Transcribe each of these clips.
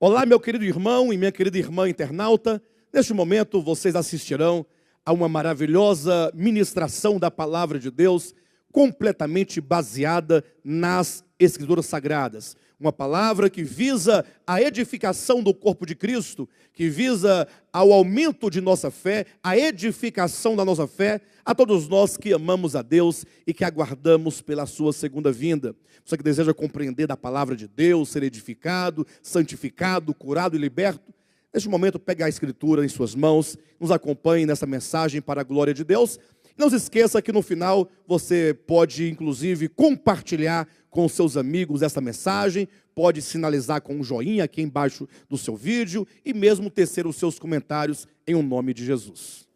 Olá, meu querido irmão e minha querida irmã internauta. Neste momento, vocês assistirão a uma maravilhosa ministração da Palavra de Deus, completamente baseada nas Escrituras Sagradas. Uma palavra que visa a edificação do corpo de Cristo, que visa ao aumento de nossa fé, a edificação da nossa fé, a todos nós que amamos a Deus e que aguardamos pela sua segunda vinda. Você que deseja compreender da palavra de Deus, ser edificado, santificado, curado e liberto, neste momento pegue a Escritura em suas mãos, nos acompanhe nessa mensagem para a glória de Deus. Não se esqueça que no final você pode inclusive compartilhar com seus amigos essa mensagem, pode sinalizar com um joinha aqui embaixo do seu vídeo e mesmo tecer os seus comentários em o nome de Jesus.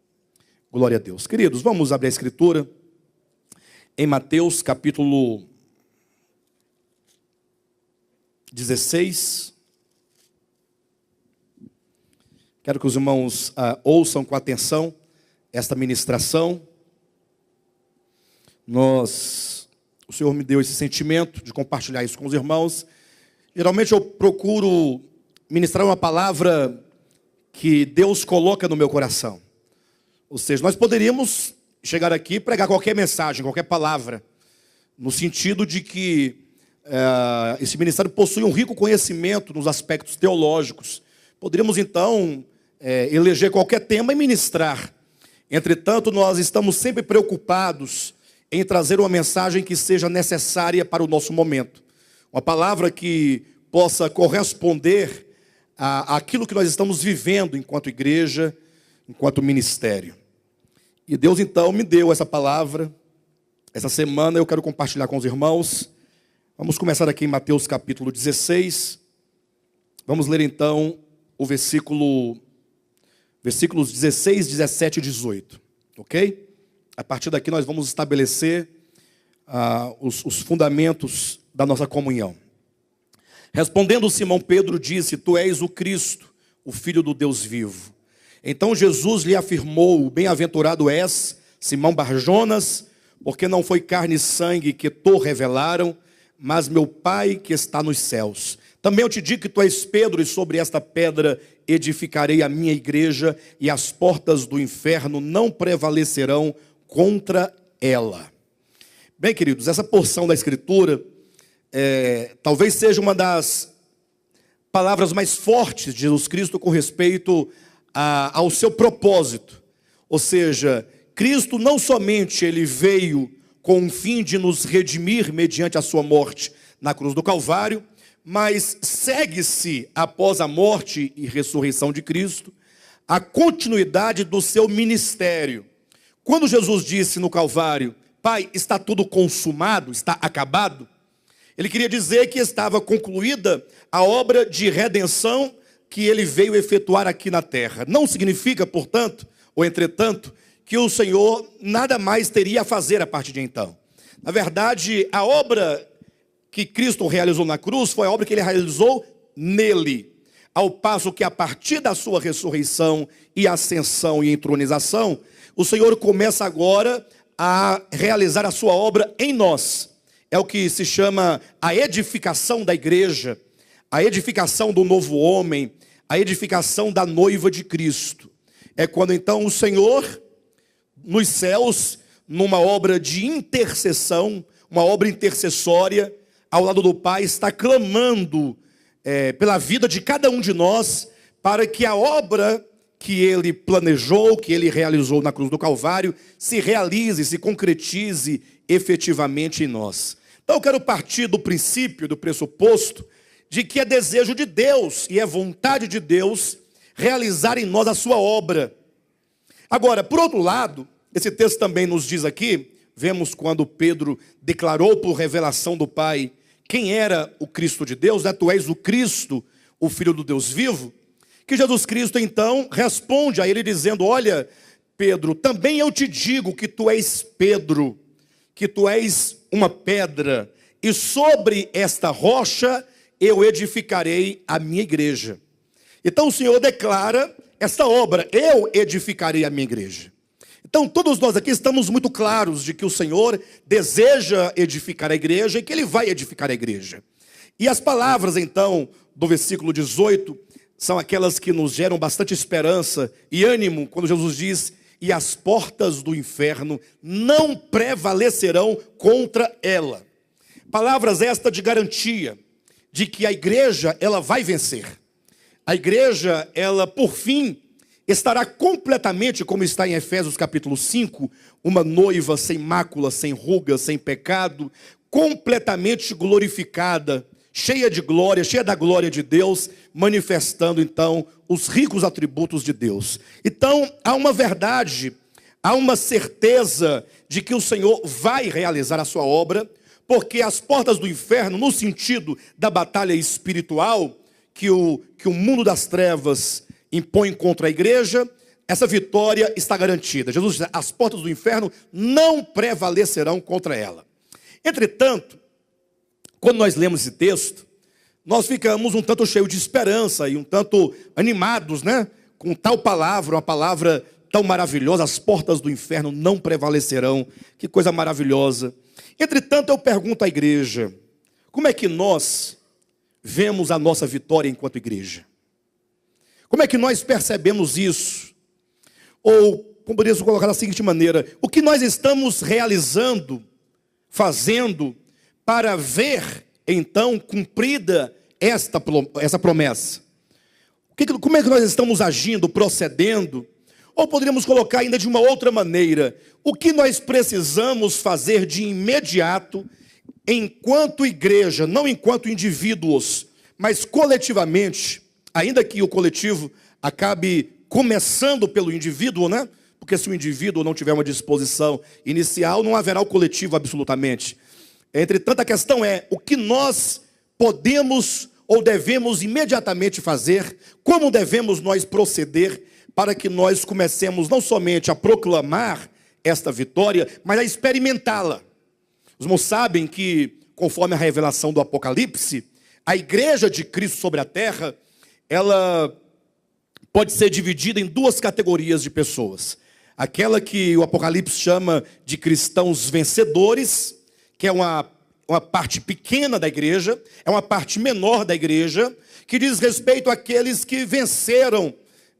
Glória a Deus. Queridos, vamos abrir a Escritura em Mateus capítulo 16. Quero que os irmãos ouçam com atenção esta ministração. O Senhor me deu esse sentimento de compartilhar isso com os irmãos. Geralmente eu procuro ministrar uma palavra que Deus coloca no meu coração. Ou seja, nós poderíamos chegar aqui e pregar qualquer mensagem, qualquer palavra, no sentido de que esse ministério possui um rico conhecimento nos aspectos teológicos. Poderíamos então eleger qualquer tema e ministrar. Entretanto, nós estamos sempre preocupados em trazer uma mensagem que seja necessária para o nosso momento. Uma palavra que possa corresponder àquilo que nós estamos vivendo enquanto igreja, enquanto ministério. E Deus então me deu essa palavra. Essa semana eu quero compartilhar com os irmãos. Vamos começar aqui em Mateus capítulo 16. Vamos ler então o versículos 16, 17 e 18. Ok? A partir daqui nós vamos estabelecer os fundamentos da nossa comunhão. Respondendo Simão Pedro disse: Tu és o Cristo, o Filho do Deus vivo. Então Jesus lhe afirmou: Bem-aventurado és, Simão Barjonas, porque não foi carne e sangue que te revelaram, mas meu Pai que está nos céus. Também eu te digo que tu és Pedro, e sobre esta pedra edificarei a minha igreja, e as portas do inferno não prevalecerão contra ela. Bem, queridos, essa porção da Escritura talvez seja uma das palavras mais fortes de Jesus Cristo com respeito ao seu propósito. Ou seja, Cristo não somente ele veio com o fim de nos redimir mediante a sua morte na cruz do Calvário, mas segue-se após a morte e ressurreição de Cristo a continuidade do seu ministério. Quando Jesus disse no Calvário: Pai, está tudo consumado, está acabado, ele queria dizer que estava concluída a obra de redenção que ele veio efetuar aqui na terra. Não significa, portanto, ou entretanto, que o Senhor nada mais teria a fazer a partir de então. Na verdade, a obra que Cristo realizou na cruz foi a obra que ele realizou nele. Ao passo que a partir da sua ressurreição e ascensão e entronização, o Senhor começa agora a realizar a sua obra em nós. É o que se chama a edificação da igreja, a edificação do novo homem, a edificação da noiva de Cristo. É quando então o Senhor, nos céus, numa obra de intercessão, uma obra intercessória, ao lado do Pai, está clamando pela vida de cada um de nós, para que a obra que ele planejou, que ele realizou na cruz do Calvário, se realize, se concretize efetivamente em nós. Então eu quero partir do princípio, do pressuposto, de que é desejo de Deus e é vontade de Deus realizar em nós a sua obra. Agora, por outro lado, esse texto também nos diz aqui, vemos quando Pedro declarou por revelação do Pai quem era o Cristo de Deus, né? Tu és o Cristo, o Filho do Deus vivo, que Jesus Cristo então responde a ele dizendo: Olha, Pedro, também eu te digo que tu és Pedro, que tu és uma pedra, e sobre esta rocha eu edificarei a minha igreja. Então o Senhor declara esta obra: eu edificarei a minha igreja. Então todos nós aqui estamos muito claros de que o Senhor deseja edificar a igreja e que Ele vai edificar a igreja. E as palavras, então, do versículo 18, são aquelas que nos geram bastante esperança e ânimo, quando Jesus diz: e as portas do inferno não prevalecerão contra ela. Palavras esta de garantia, de que a igreja, ela vai vencer. A igreja, ela, por fim, estará completamente, como está em Efésios capítulo 5, uma noiva sem mácula, sem ruga, sem pecado, completamente glorificada, cheia de glória, cheia da glória de Deus, manifestando então os ricos atributos de Deus. Então, há uma verdade, há uma certeza de que o Senhor vai realizar a sua obra, porque as portas do inferno, no sentido da batalha espiritual, que o mundo das trevas impõe contra a igreja, essa vitória está garantida. Jesus diz: as portas do inferno não prevalecerão contra ela. Entretanto, quando nós lemos esse texto, nós ficamos um tanto cheios de esperança e um tanto animados, né? Com tal palavra, uma palavra tão maravilhosa: as portas do inferno não prevalecerão. Que coisa maravilhosa. Entretanto, eu pergunto à igreja: como é que nós vemos a nossa vitória enquanto igreja? Como é que nós percebemos isso? Ou, poderíamos colocar da seguinte maneira: o que nós estamos realizando, fazendo, para ver, então, cumprida essa promessa? Como é que nós estamos agindo, procedendo? Ou poderíamos colocar ainda de uma outra maneira: o que nós precisamos fazer de imediato, enquanto igreja, não enquanto indivíduos, mas coletivamente, ainda que o coletivo acabe começando pelo indivíduo, né? Porque se o indivíduo não tiver uma disposição inicial, não haverá o coletivo absolutamente. Entretanto, a questão é: o que nós podemos ou devemos imediatamente fazer, como devemos nós proceder para que nós comecemos não somente a proclamar esta vitória, mas a experimentá-la. Os irmãos sabem que, conforme a revelação do Apocalipse, a igreja de Cristo sobre a terra, ela pode ser dividida em duas categorias de pessoas. Aquela que o Apocalipse chama de cristãos vencedores, que é uma parte pequena da igreja, é uma parte menor da igreja, que diz respeito àqueles que venceram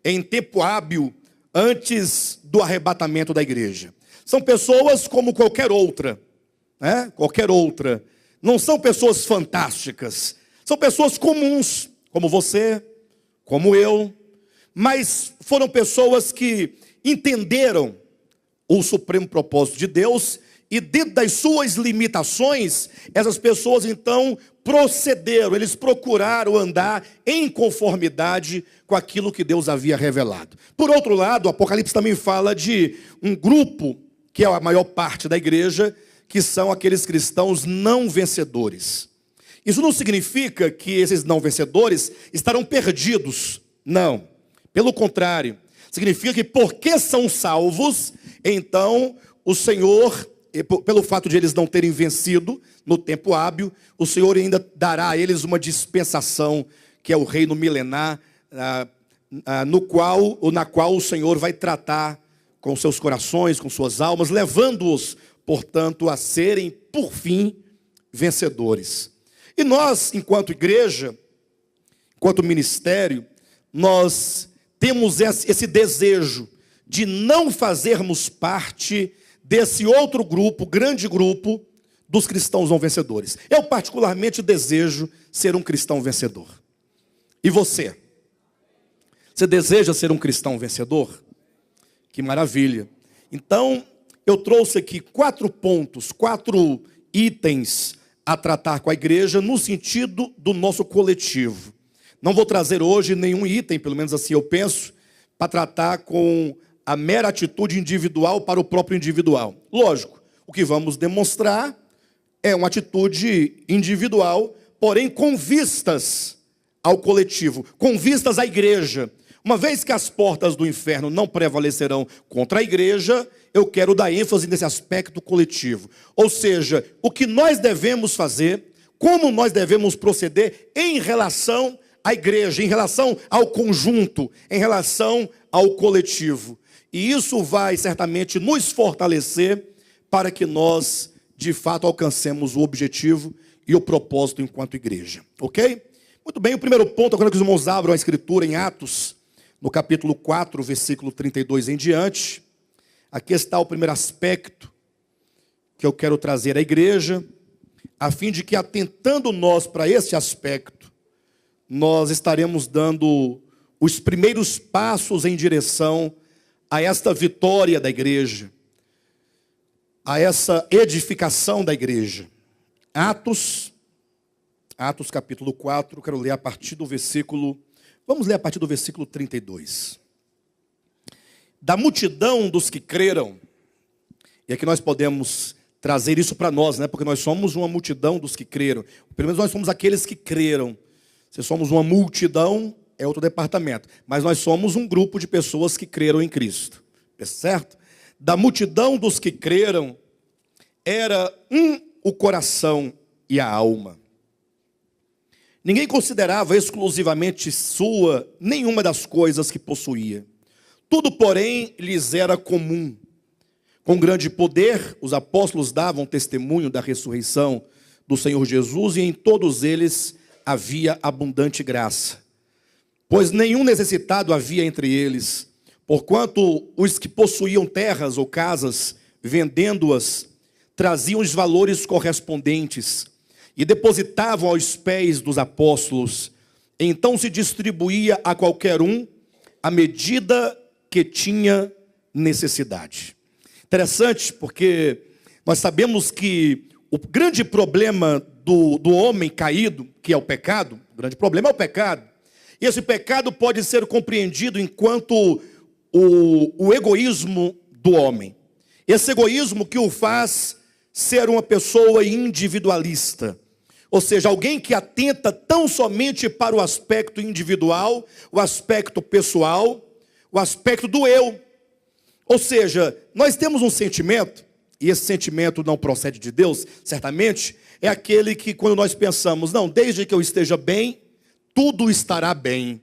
em tempo hábil, antes do arrebatamento da igreja. São pessoas como qualquer outra, né? Qualquer outra. Não são pessoas fantásticas, são pessoas comuns, como você, como eu, mas foram pessoas que entenderam o supremo propósito de Deus, e dentro das suas limitações, essas pessoas então procederam, eles procuraram andar em conformidade com aquilo que Deus havia revelado. Por outro lado, o Apocalipse também fala de um grupo, que é a maior parte da igreja, que são aqueles cristãos não vencedores. Isso não significa que esses não vencedores estarão perdidos, não. Pelo contrário, significa que porque são salvos, então o Senhor, pelo fato de eles não terem vencido no tempo hábil, o Senhor ainda dará a eles uma dispensação, que é o reino milenar, na qual o Senhor vai tratar com seus corações, com suas almas, levando-os, portanto, a serem, por fim, vencedores. E nós, enquanto igreja, enquanto ministério, nós temos esse desejo de não fazermos parte desse outro grupo, grande grupo, dos cristãos não vencedores. Eu particularmente desejo ser um cristão vencedor. E você? Você deseja ser um cristão vencedor? Que maravilha. Então, eu trouxe aqui 4 pontos, 4 itens a tratar com a igreja no sentido do nosso coletivo. Não vou trazer hoje nenhum item, pelo menos assim eu penso, para tratar com a mera atitude individual para o próprio individual. Lógico, o que vamos demonstrar é uma atitude individual, porém com vistas ao coletivo, com vistas à igreja. Uma vez que as portas do inferno não prevalecerão contra a igreja, eu quero dar ênfase nesse aspecto coletivo. Ou seja, o que nós devemos fazer, como nós devemos proceder em relação à igreja, em relação ao conjunto, em relação ao coletivo. E isso vai certamente nos fortalecer para que nós, de fato, alcancemos o objetivo e o propósito enquanto igreja. Ok? Muito bem, o primeiro ponto, eu quero que os irmãos abram a escritura em Atos, no capítulo 4, versículo 32 em diante. Aqui está o primeiro aspecto que eu quero trazer à igreja, a fim de que, atentando nós para este aspecto, nós estaremos dando os primeiros passos em direção a esta vitória da igreja, a essa edificação da igreja. Atos capítulo 4, quero ler a partir do versículo, vamos ler a partir do versículo 32. Da multidão dos que creram, e aqui nós podemos trazer isso para nós, né? Porque nós somos uma multidão dos que creram. Pelo menos nós somos aqueles que creram. Se somos uma multidão, é outro departamento. Mas nós somos um grupo de pessoas que creram em Cristo. É certo? Da multidão dos que creram, era o coração e a alma. Ninguém considerava exclusivamente sua nenhuma das coisas que possuía. Tudo, porém, lhes era comum. Com grande poder, os apóstolos davam testemunho da ressurreição do Senhor Jesus, e em todos eles havia abundante graça. Pois nenhum necessitado havia entre eles, porquanto os que possuíam terras ou casas, vendendo-as, traziam os valores correspondentes e depositavam aos pés dos apóstolos. Então se distribuía a qualquer um à medida que tinha necessidade. Interessante, porque nós sabemos que o grande problema do homem caído, que é o pecado, o grande problema é o pecado. E esse pecado pode ser compreendido enquanto o egoísmo do homem. Esse egoísmo que o faz ser uma pessoa individualista. Ou seja, alguém que atenta tão somente para o aspecto individual, o aspecto pessoal, o aspecto do eu. Ou seja, nós temos um sentimento, e esse sentimento não procede de Deus, certamente, é aquele que quando nós pensamos, não, desde que eu esteja bem, tudo estará bem.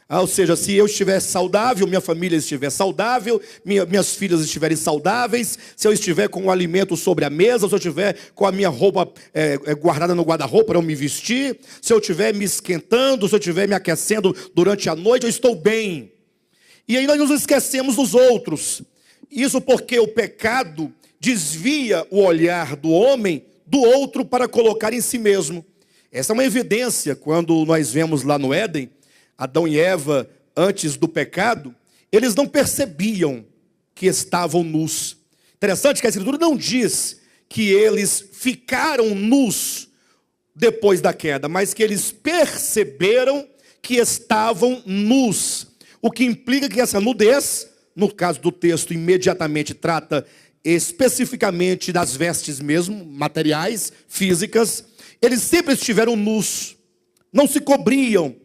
Ou seja, se eu estiver saudável, minha família estiver saudável, minhas filhas estiverem saudáveis, se eu estiver com o alimento sobre a mesa, se eu estiver com a minha roupa guardada no guarda-roupa para eu me vestir, se eu estiver me esquentando, se eu estiver me aquecendo durante a noite, eu estou bem. E aí nós nos esquecemos dos outros. Isso porque o pecado desvia o olhar do homem do outro para colocar em si mesmo. Essa é uma evidência quando nós vemos lá no Éden, Adão e Eva, antes do pecado, eles não percebiam que estavam nus. Interessante que a Escritura não diz que eles ficaram nus depois da queda, mas que eles perceberam que estavam nus. O que implica que essa nudez, no caso do texto, imediatamente trata especificamente das vestes mesmo, materiais, físicas. Eles sempre estiveram nus, não se cobriam.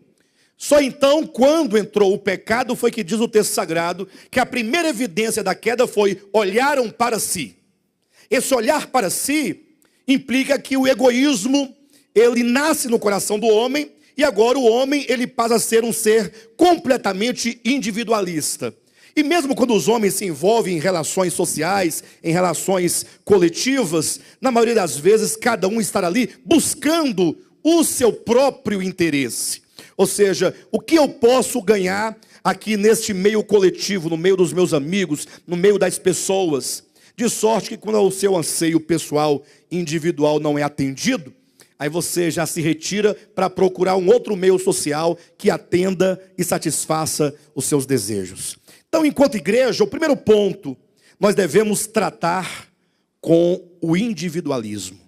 Só então, quando entrou o pecado, foi que diz o texto sagrado, que a primeira evidência da queda foi olharam para si. Esse olhar para si implica que o egoísmo, ele nasce no coração do homem, e agora o homem, ele passa a ser um ser completamente individualista. E mesmo quando os homens se envolvem em relações sociais, em relações coletivas, na maioria das vezes, cada um está ali buscando o seu próprio interesse. Ou seja, o que eu posso ganhar aqui neste meio coletivo, no meio dos meus amigos, no meio das pessoas, de sorte que quando o seu anseio pessoal, individual não é atendido, aí você já se retira para procurar um outro meio social que atenda e satisfaça os seus desejos. Então, enquanto igreja, o primeiro ponto, nós devemos tratar com o individualismo.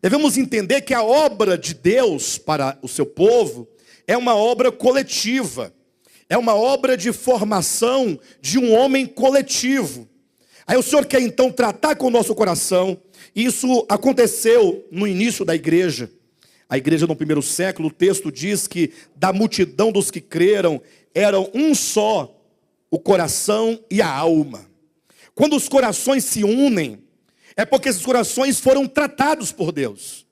Devemos entender que a obra de Deus para o seu povo é uma obra coletiva. É uma obra de formação de um homem coletivo. Aí o Senhor quer então tratar com o nosso coração. Isso aconteceu no início da igreja. A igreja no primeiro século, o texto diz que da multidão dos que creram, eram um só o coração e a alma. Quando os corações se unem, é porque esses corações foram tratados por Deus.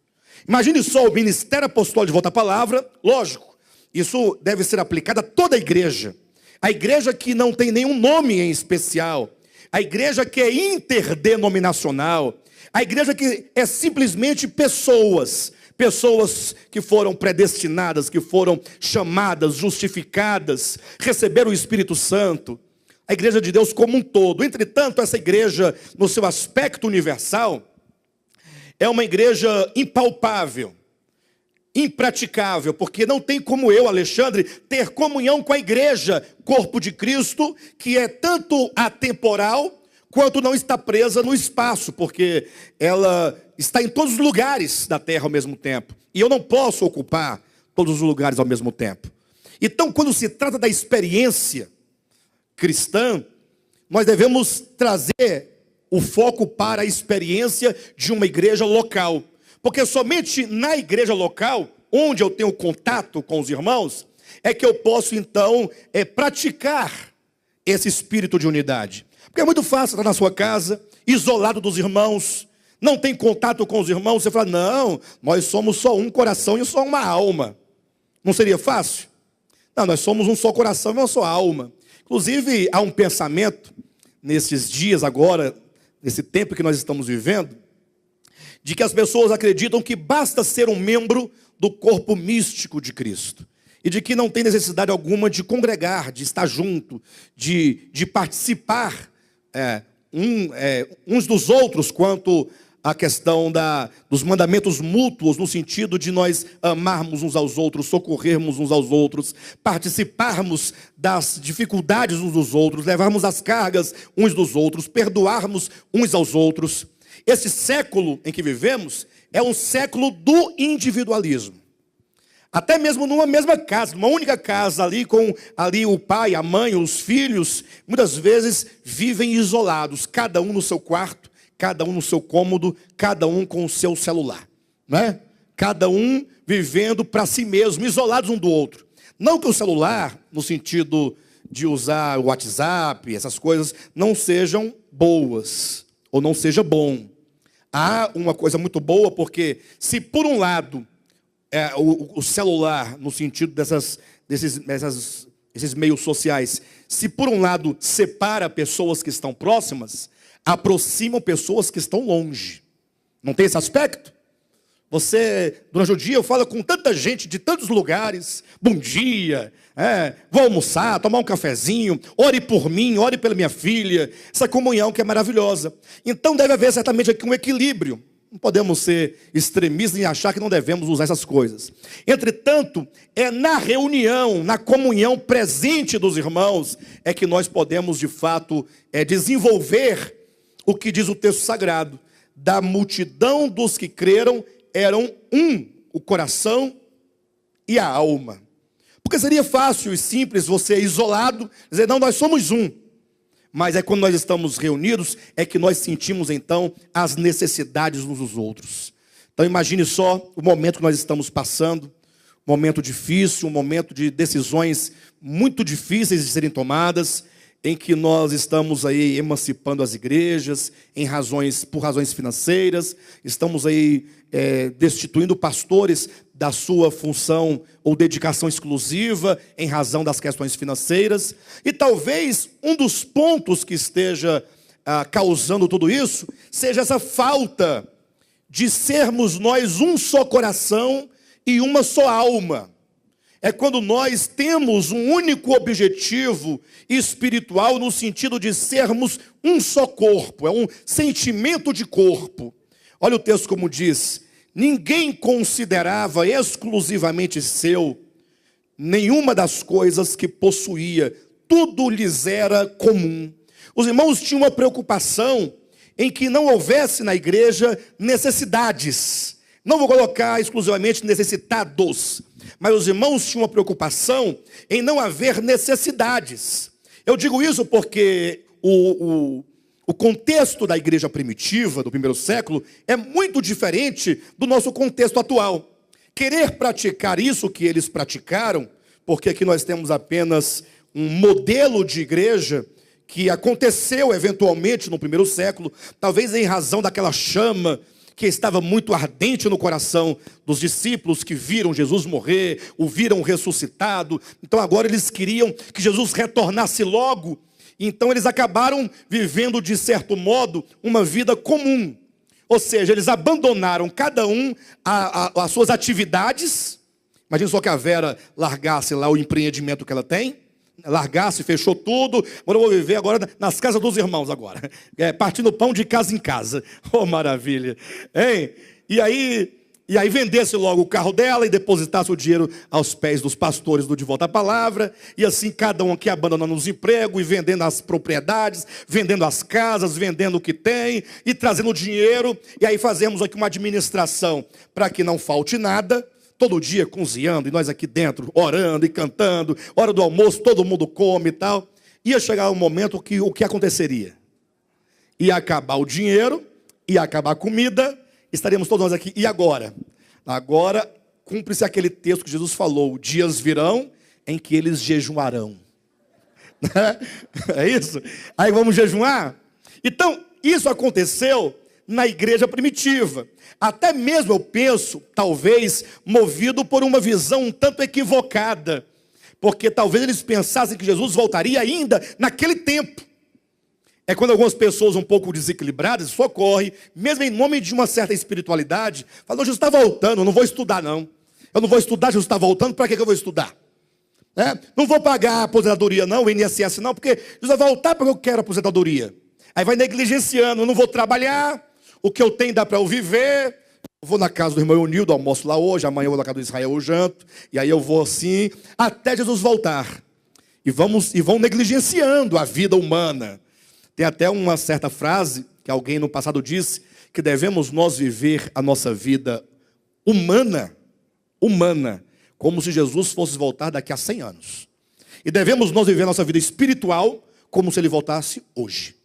Imagine só o ministério apostólico de Volta à Palavra, lógico, isso deve ser aplicado a toda a igreja. A igreja que não tem nenhum nome em especial, a igreja que é interdenominacional, a igreja que é simplesmente pessoas pessoas que foram predestinadas, que foram chamadas, justificadas, receberam o Espírito Santo, a igreja de Deus como um todo. Entretanto, essa igreja, no seu aspecto universal, é uma igreja impalpável, impraticável, porque não tem como eu, Alexandre, ter comunhão com a igreja, corpo de Cristo, que é tanto atemporal, quanto não está presa no espaço, porque ela está em todos os lugares da terra ao mesmo tempo. E eu não posso ocupar todos os lugares ao mesmo tempo. Então, quando se trata da experiência cristã, nós devemos trazer o foco para a experiência de uma igreja local. Porque somente na igreja local, onde eu tenho contato com os irmãos, é que eu posso então praticar esse espírito de unidade. Porque é muito fácil estar na sua casa, isolado dos irmãos, não tem contato com os irmãos, você fala, não, nós somos só um coração e só uma alma. Não seria fácil? Não, nós somos um só coração e uma só alma. Inclusive, há um pensamento, nesses dias agora, nesse tempo que nós estamos vivendo, de que as pessoas acreditam que basta ser um membro do corpo místico de Cristo. E de que não tem necessidade alguma de congregar, de estar junto, de participar uns dos outros quanto à questão dos mandamentos mútuos, no sentido de nós amarmos uns aos outros, socorrermos uns aos outros, participarmos das dificuldades uns dos outros, levarmos as cargas uns dos outros, perdoarmos uns aos outros. Esse século em que vivemos é um século do individualismo. Até mesmo numa mesma casa, numa única casa ali, com ali o pai, a mãe, os filhos, muitas vezes vivem isolados, cada um no seu quarto, cada um no seu cômodo, cada um com o seu celular, né? Cada um vivendo para si mesmo, isolados um do outro. Não que o celular, no sentido de usar o WhatsApp, essas coisas, não sejam boas, ou não seja bom. Há uma coisa muito boa, porque se por um lado o celular, no sentido desses meios sociais, se por um lado separa pessoas que estão próximas, aproximam pessoas que estão longe. Não tem esse aspecto? Você, durante o dia, fala com tanta gente de tantos lugares, bom dia, vou almoçar, tomar um cafezinho, ore por mim, ore pela minha filha, essa comunhão que é maravilhosa. Então deve haver certamente aqui um equilíbrio. Não podemos ser extremistas e achar que não devemos usar essas coisas. Entretanto, é na reunião, na comunhão presente dos irmãos, é que nós podemos, de fato, desenvolver o que diz o texto sagrado. Da multidão dos que creram, eram um, o coração e a alma. Porque seria fácil e simples você, isolado, dizer, não, nós somos um. Mas é quando nós estamos reunidos, é que nós sentimos então as necessidades uns dos outros. Então imagine só o momento que nós estamos passando, um momento difícil, um momento de decisões muito difíceis de serem tomadas, em que nós estamos aí emancipando as igrejas, por razões financeiras, estamos aí destituindo pastores da sua função ou dedicação exclusiva em razão das questões financeiras. E talvez um dos pontos que esteja causando tudo isso seja essa falta de sermos nós um só coração e uma só alma. É quando nós temos um único objetivo espiritual no sentido de sermos um só corpo, é um sentimento de corpo. Olha o texto como diz: ninguém considerava exclusivamente seu nenhuma das coisas que possuía, tudo lhes era comum. Os irmãos tinham uma preocupação em que não houvesse na igreja necessidades. Não vou colocar exclusivamente necessitados, mas os irmãos tinham uma preocupação em não haver necessidades. Eu digo isso porque o contexto da igreja primitiva, do primeiro século, é muito diferente do nosso contexto atual. Querer praticar isso que eles praticaram, porque aqui nós temos apenas um modelo de igreja que aconteceu eventualmente no primeiro século, talvez em razão daquela chama que estava muito ardente no coração dos discípulos que viram Jesus morrer, o viram ressuscitado. Então agora eles queriam que Jesus retornasse logo. Então eles acabaram vivendo, de certo modo, uma vida comum. Ou seja, eles abandonaram cada um as suas atividades. Imagina só que a Vera largasse lá o empreendimento que ela tem, largasse, fechou tudo. Agora eu vou viver agora nas casas dos irmãos agora. Partindo pão de casa em casa. Oh, maravilha. Hein? E aí vendesse logo o carro dela e depositasse o dinheiro aos pés dos pastores do De Volta à Palavra. E assim cada um aqui abandonando os empregos e vendendo as propriedades, vendendo as casas, vendendo o que tem e trazendo dinheiro. E aí fazemos aqui uma administração para que não falte nada. Todo dia cozinhando, e nós aqui dentro, orando e cantando, hora do almoço, todo mundo come e tal. Ia chegar um momento que o que aconteceria? Ia acabar o dinheiro, ia acabar a comida, estaríamos todos nós aqui. E agora? Agora, cumpre-se aquele texto que Jesus falou, dias virão em que eles jejuarão. É isso? Aí vamos jejuar? Então, isso aconteceu na igreja primitiva. Até mesmo eu penso, talvez, movido por uma visão um tanto equivocada. Porque talvez eles pensassem que Jesus voltaria ainda naquele tempo. É quando algumas pessoas um pouco desequilibradas socorrem, mesmo em nome de uma certa espiritualidade, falam, Jesus está voltando, eu não vou estudar não. Eu não vou estudar, Jesus está voltando, para que eu vou estudar? Não vou pagar a aposentadoria não, o INSS não, porque Jesus vai voltar porque eu quero aposentadoria. Aí vai negligenciando, eu não vou trabalhar, o que eu tenho dá para eu viver. Eu vou na casa do irmão Eunildo, almoço lá hoje, amanhã eu vou na casa do Israel, eu janto, e aí eu vou assim, até Jesus voltar. E vão negligenciando a vida humana. Tem até uma certa frase, que alguém no passado disse, que devemos nós viver a nossa vida humana, como se Jesus fosse voltar daqui a 100 anos. E devemos nós viver a nossa vida espiritual, como se ele voltasse hoje.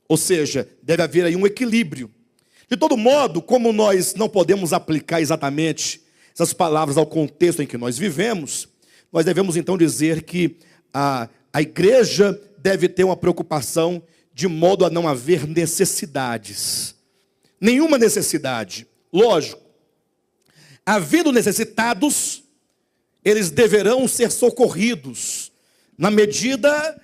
Ou seja, deve haver aí um equilíbrio. De todo modo, como nós não podemos aplicar exatamente essas palavras ao contexto em que nós vivemos, nós devemos então dizer que a igreja deve ter uma preocupação de modo a não haver necessidades. Nenhuma necessidade. Lógico, havendo necessitados, eles deverão ser socorridos na medida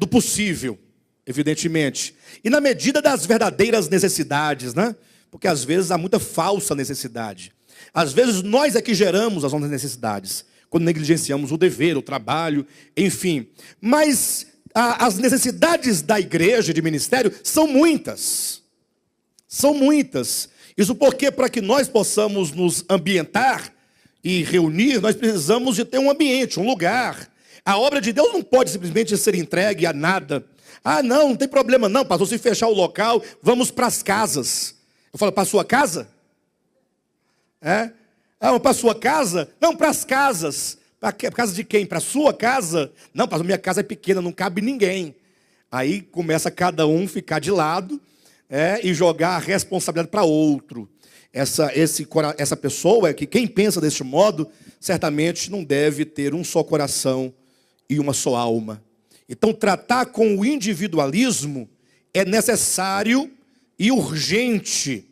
do possível. Evidentemente. E na medida das verdadeiras necessidades, né? Porque às vezes há muita falsa necessidade. Às vezes nós é que geramos as nossas necessidades, quando negligenciamos o dever, o trabalho, enfim. Mas as necessidades da igreja e de ministério são muitas. São muitas. Isso porque para que nós possamos nos ambientar e reunir, nós precisamos de ter um ambiente, um lugar. A obra de Deus não pode simplesmente ser entregue a nada. Ah, não tem problema não, pastor, se fechar o local, vamos para as casas. Eu falo, para a sua casa? Para a sua casa? Não, para as casas. Para a casa de quem? Para a sua casa? Não, pastor, minha casa é pequena, não cabe ninguém. Aí começa cada um ficar de lado e jogar a responsabilidade para outro. Essa pessoa, que quem pensa deste modo, certamente não deve ter um só coração e uma só alma. Então, tratar com o individualismo é necessário e urgente.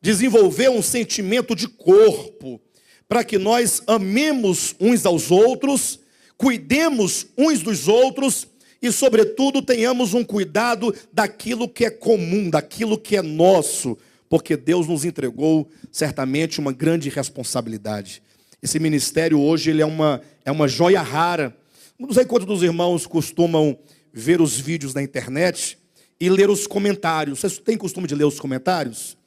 Desenvolver um sentimento de corpo, para que nós amemos uns aos outros, cuidemos uns dos outros e, sobretudo, tenhamos um cuidado daquilo que é comum, daquilo que é nosso, porque Deus nos entregou, certamente, uma grande responsabilidade. Esse ministério hoje ele é uma joia rara. Não sei quantos dos irmãos costumam ver os vídeos na internet e ler os comentários. Vocês têm costume de ler os comentários?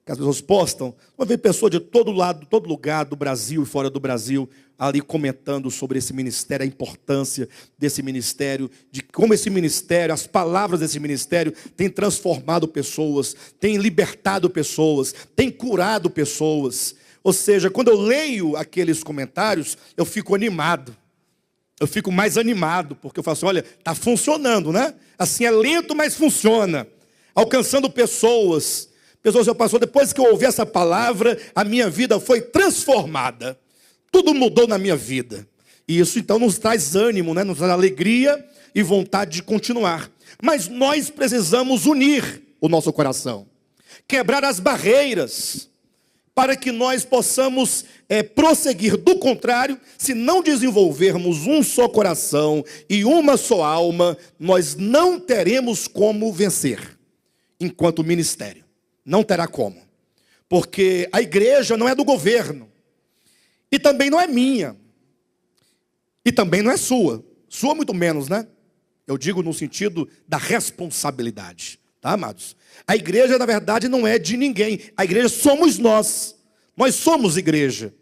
Que as pessoas postam? Uma vez pessoa de todo lado, todo lugar do Brasil e fora do Brasil, ali comentando sobre esse ministério, a importância desse ministério, de como esse ministério, as palavras desse ministério têm transformado pessoas, têm libertado pessoas, têm curado pessoas. Ou seja, quando eu leio aqueles comentários, eu fico animado. Eu fico mais animado, porque eu falo assim, olha, está funcionando, né? Assim, é lento, mas funciona. Alcançando pessoas. Pessoas, eu pastor, depois que eu ouvi essa palavra, a minha vida foi transformada. Tudo mudou na minha vida. E isso, então, nos traz ânimo, né? Nos traz alegria e vontade de continuar. Mas nós precisamos unir o nosso coração. Quebrar as barreiras, para que nós possamos prosseguir. Do contrário, se não desenvolvermos um só coração e uma só alma, nós não teremos como vencer enquanto ministério. Não terá como. Porque a igreja não é do governo. E também não é minha. E também não é sua. Sua muito menos, né? Eu digo no sentido da responsabilidade. Tá, amados? A igreja, na verdade, não é de ninguém. A igreja somos nós. Nós somos igreja.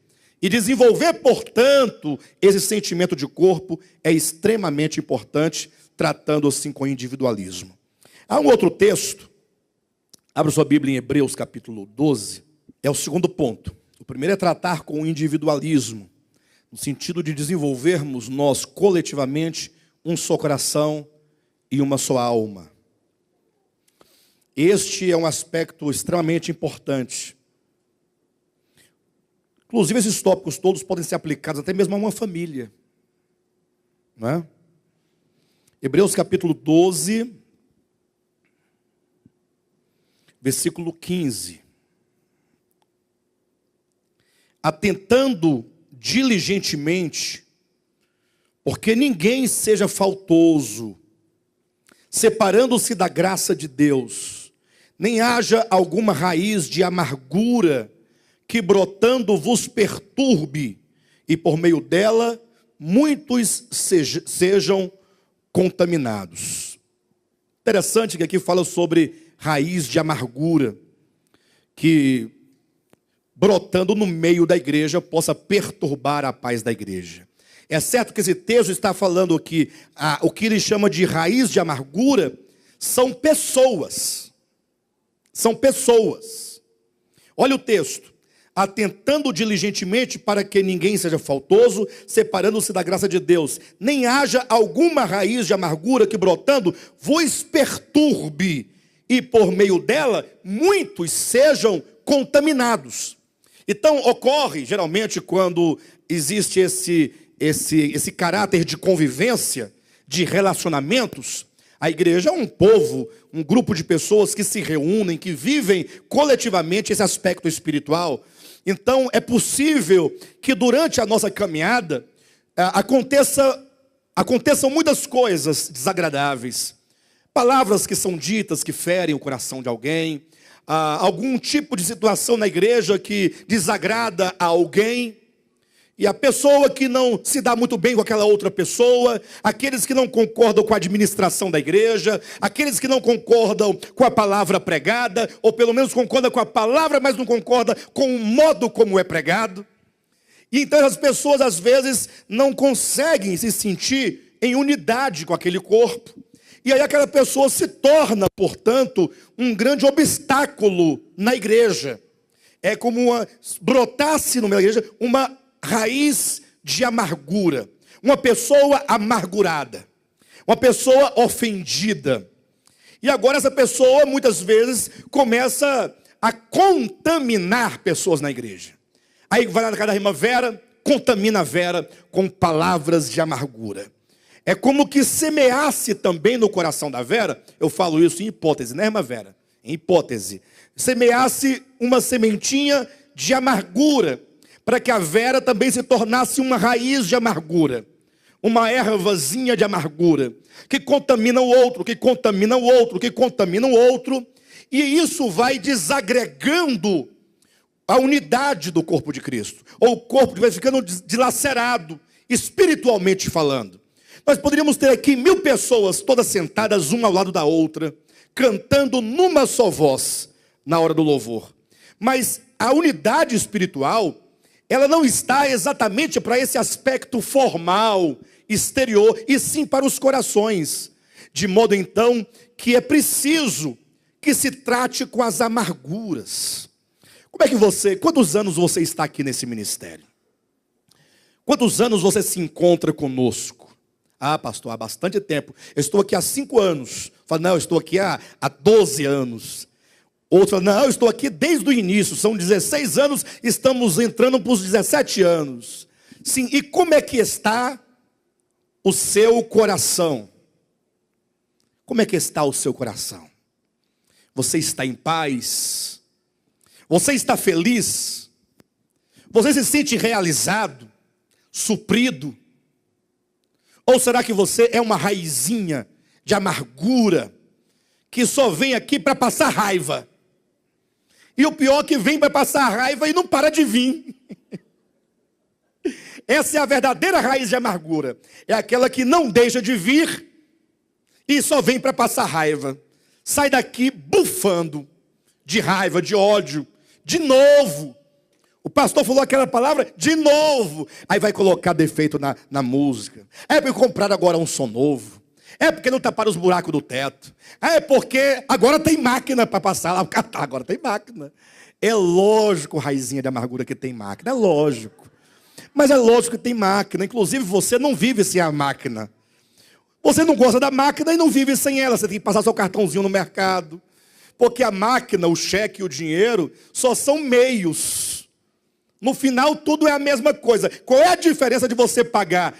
E desenvolver, portanto, esse sentimento de corpo é extremamente importante, tratando assim com individualismo. Há um outro texto. Abra sua Bíblia em Hebreus capítulo 12. É o segundo ponto. O primeiro é tratar com o individualismo, no sentido de desenvolvermos nós coletivamente um só coração e uma só alma. Este é um aspecto extremamente importante. Inclusive, esses tópicos todos podem ser aplicados até mesmo a uma família. Não é? Hebreus capítulo 12, versículo 15. Atentando diligentemente, porque ninguém seja faltoso, separando-se da graça de Deus, nem haja alguma raiz de amargura que brotando vos perturbe, e por meio dela muitos sejam contaminados. Interessante que aqui fala sobre raiz de amargura, que brotando no meio da igreja possa perturbar a paz da igreja. É certo que esse texto está falando que o que ele chama de raiz de amargura são pessoas. São pessoas. Olha o texto. Atentando diligentemente para que ninguém seja faltoso, separando-se da graça de Deus, nem haja alguma raiz de amargura que brotando vos perturbe, e por meio dela muitos sejam contaminados. Então ocorre geralmente quando existe esse caráter de convivência, de relacionamentos. A igreja é um povo, um grupo de pessoas que se reúnem, que vivem coletivamente esse aspecto espiritual. Então é possível que durante a nossa caminhada aconteçam muitas coisas desagradáveis. Palavras que são ditas que ferem o coração de alguém, algum tipo de situação na igreja que desagrada a alguém. E a pessoa que não se dá muito bem com aquela outra pessoa, aqueles que não concordam com a administração da igreja, aqueles que não concordam com a palavra pregada, ou pelo menos concordam com a palavra, mas não concordam com o modo como é pregado. E então as pessoas às vezes não conseguem se sentir em unidade com aquele corpo. E aí aquela pessoa se torna, portanto, um grande obstáculo na igreja. É como brotasse no meio da igreja uma raiz de amargura, uma pessoa amargurada, uma pessoa ofendida. E agora essa pessoa muitas vezes começa a contaminar pessoas na igreja. Aí vai lá na casa da irmã Vera, contamina a Vera com palavras de amargura. É como que semeasse também no coração da Vera, eu falo isso em hipótese, né, irmã Vera? Em hipótese. Semeasse uma sementinha de amargura, para que a Vera também se tornasse uma raiz de amargura, uma ervazinha de amargura, que contamina o outro, que contamina o outro, que contamina o outro, e isso vai desagregando a unidade do corpo de Cristo, ou o corpo vai ficando dilacerado, espiritualmente falando. Nós poderíamos ter aqui 1000 pessoas, todas sentadas uma ao lado da outra, cantando numa só voz, na hora do louvor. Mas a unidade espiritual, ela não está exatamente para esse aspecto formal, exterior, e sim para os corações. De modo então que é preciso que se trate com as amarguras. Quantos anos você está aqui nesse ministério? Quantos anos você se encontra conosco? Ah, pastor, há bastante tempo. Eu estou aqui há 5 anos. Fala, não, eu estou aqui há 12 anos. Outro fala, não, eu estou aqui desde o início, são 16 anos, estamos entrando para os 17 anos. Sim, e como é que está o seu coração? Como é que está o seu coração? Você está em paz? Você está feliz? Você se sente realizado? Suprido? Ou será que você é uma raizinha de amargura, que só vem aqui para passar raiva? E o pior é que vem para passar raiva e não para de vir. Essa é a verdadeira raiz de amargura. É aquela que não deixa de vir e só vem para passar raiva. Sai daqui bufando de raiva, de ódio, de novo. O pastor falou aquela palavra, de novo. Aí vai colocar defeito na música. É porque compraram agora um som novo. É porque não taparam os buracos do teto. É porque agora tem máquina para passar lá. Agora tem máquina. É lógico, raizinha de amargura, que tem máquina. É lógico. Mas é lógico que tem máquina. Inclusive, você não vive sem a máquina. Você não gosta da máquina e não vive sem ela. Você tem que passar seu cartãozinho no mercado. Porque a máquina, o cheque e o dinheiro só são meios. No final, tudo é a mesma coisa. Qual é a diferença de você pagar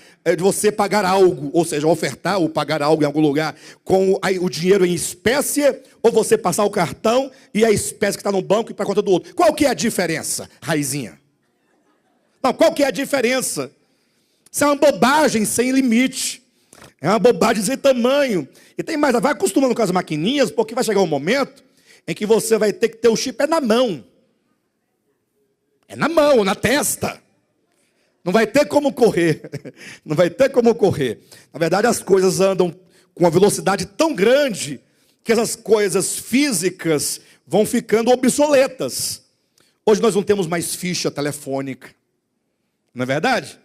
algo, ou seja, ofertar ou pagar algo em algum lugar com o dinheiro em espécie, ou você passar o cartão e a espécie que está no banco e para a conta do outro? Qual que é a diferença, raizinha? Não, qual que é a diferença? Isso é uma bobagem sem limite. É uma bobagem sem tamanho. E tem mais, vai acostumando com as maquininhas, porque vai chegar um momento em que você vai ter que ter o chip na mão. É na mão, na testa. Não vai ter como correr. Não vai ter como correr. Na verdade, as coisas andam com uma velocidade tão grande que essas coisas físicas vão ficando obsoletas. Hoje nós não temos mais ficha telefônica. Não é verdade?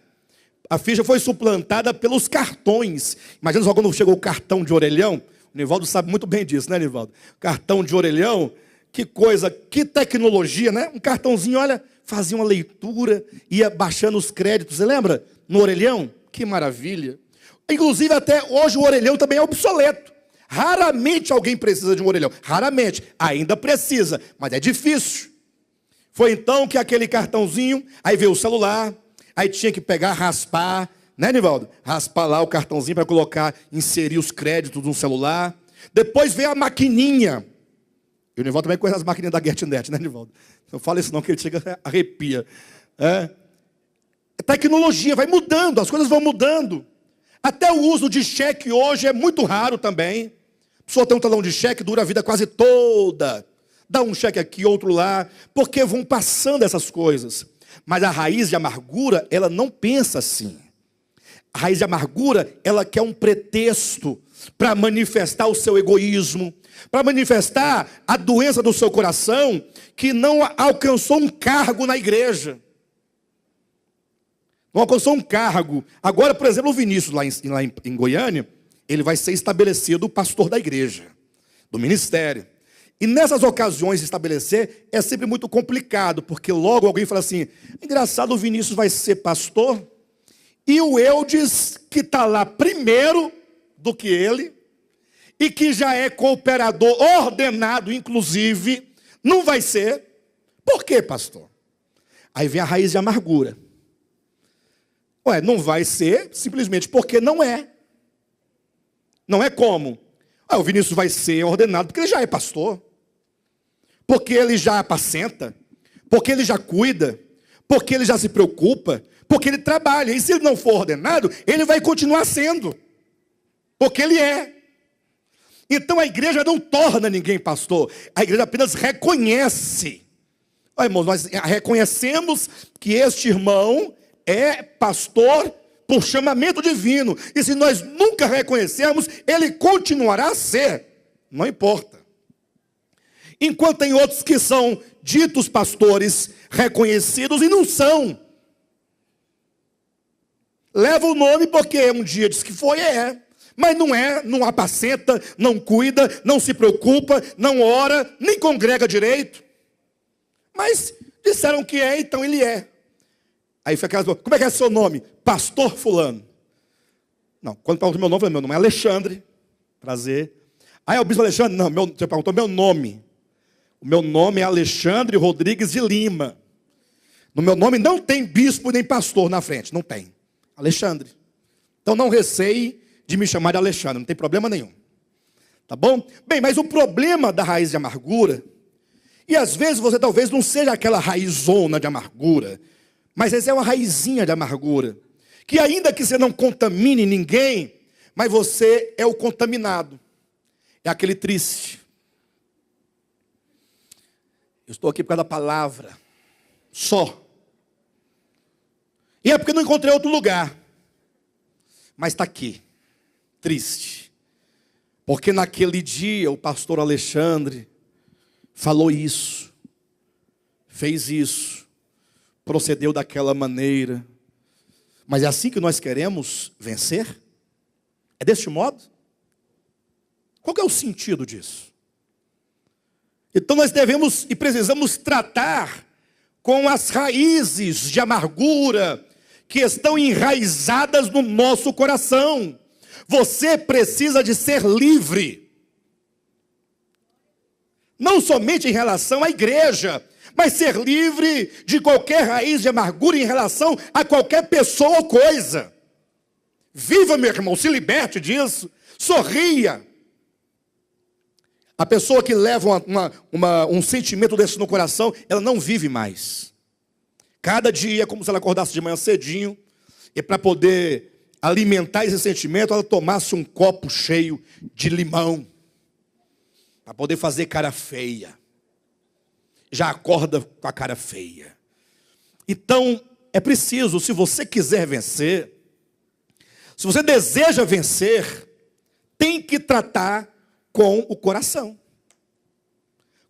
A ficha foi suplantada pelos cartões. Imagina só quando chegou o cartão de orelhão. O Nivaldo sabe muito bem disso, né, Nivaldo? Cartão de orelhão, que coisa, que tecnologia, né? Um cartãozinho, olha, fazia uma leitura, ia baixando os créditos. Você lembra? No orelhão? Que maravilha. Inclusive, até hoje o orelhão também é obsoleto. Raramente alguém precisa de um orelhão. Raramente. Ainda precisa, mas é difícil. Foi então que aquele cartãozinho, aí veio o celular, aí tinha que pegar, raspar, né, Nivaldo? Raspar lá o cartãozinho para colocar, inserir os créditos no celular. Depois veio a maquininha. E o Nivaldo também conhece as maquininhas da GetNet, né, Nivaldo? Não fala isso não, que ele chega arrepia. A tecnologia vai mudando, as coisas vão mudando. Até o uso de cheque hoje é muito raro também. A pessoa tem um talão de cheque, dura a vida quase toda. Dá um cheque aqui, outro lá, porque vão passando essas coisas. Mas a raiz de amargura, ela não pensa assim. A raiz de amargura, ela quer um pretexto para manifestar o seu egoísmo, para manifestar a doença do seu coração, que não alcançou um cargo na igreja. Não alcançou um cargo. Agora, por exemplo, o Vinícius, lá em Goiânia, ele vai ser estabelecido pastor da igreja, do ministério. E nessas ocasiões de estabelecer, é sempre muito complicado, porque logo alguém fala assim, engraçado, o Vinícius vai ser pastor, e o Eudes, que está lá primeiro do que ele, e que já é cooperador ordenado, inclusive, não vai ser. Por quê, pastor? Aí vem a raiz de amargura. Ué, não vai ser simplesmente porque não é. Não é como? O Vinícius vai ser ordenado porque ele já é pastor. Porque ele já apacenta. Porque ele já cuida. Porque ele já se preocupa. Porque ele trabalha. E se ele não for ordenado, ele vai continuar sendo. Porque ele é. Então a igreja não torna ninguém pastor. A igreja apenas reconhece. Olha, irmãos, nós reconhecemos que este irmão é pastor por chamamento divino. E se nós nunca reconhecermos, ele continuará a ser. Não importa. Enquanto tem outros que são ditos pastores reconhecidos e não são. Leva o nome porque um dia diz que foi, mas não é, não apacenta, não cuida, não se preocupa, não ora, nem congrega direito. Mas disseram que é, então ele é. Aí fica aquela, como é que é seu nome? Pastor fulano. Não, quando perguntou meu nome é Alexandre. Prazer. Aí o bispo Alexandre, não, você perguntou meu nome. O meu nome é Alexandre Rodrigues de Lima. No meu nome não tem bispo nem pastor na frente, não tem. Alexandre. Então não receie de me chamar de Alexandre, não tem problema nenhum. Tá bom? Bem, mas o problema da raiz de amargura, e às vezes você talvez não seja aquela raizona de amargura, mas essa é uma raizinha de amargura, que ainda que você não contamine ninguém, mas você é o contaminado, é aquele triste. estou aqui por causa da palavra. Só. E é porque não encontrei outro lugar. Mas está aqui. Triste. Porque naquele dia o pastor Alexandre falou isso. Fez isso. Procedeu daquela maneira. Mas é assim que nós queremos vencer? É deste modo? Qual que é o sentido disso? Então nós devemos e precisamos tratar com as raízes de amargura que estão enraizadas no nosso coração. Você precisa de ser livre. Não somente em relação à igreja, mas ser livre de qualquer raiz de amargura em relação a qualquer pessoa ou coisa. Viva, meu irmão, se liberte disso. Sorria. A pessoa que leva um sentimento desse no coração, ela não vive mais. Cada dia é como se ela acordasse de manhã cedinho, e para poder alimentar esse sentimento, ela tomasse um copo cheio de limão, para poder fazer cara feia. Já acorda com a cara feia. Então, é preciso, se você quiser vencer, se você deseja vencer, tem que tratar com o coração.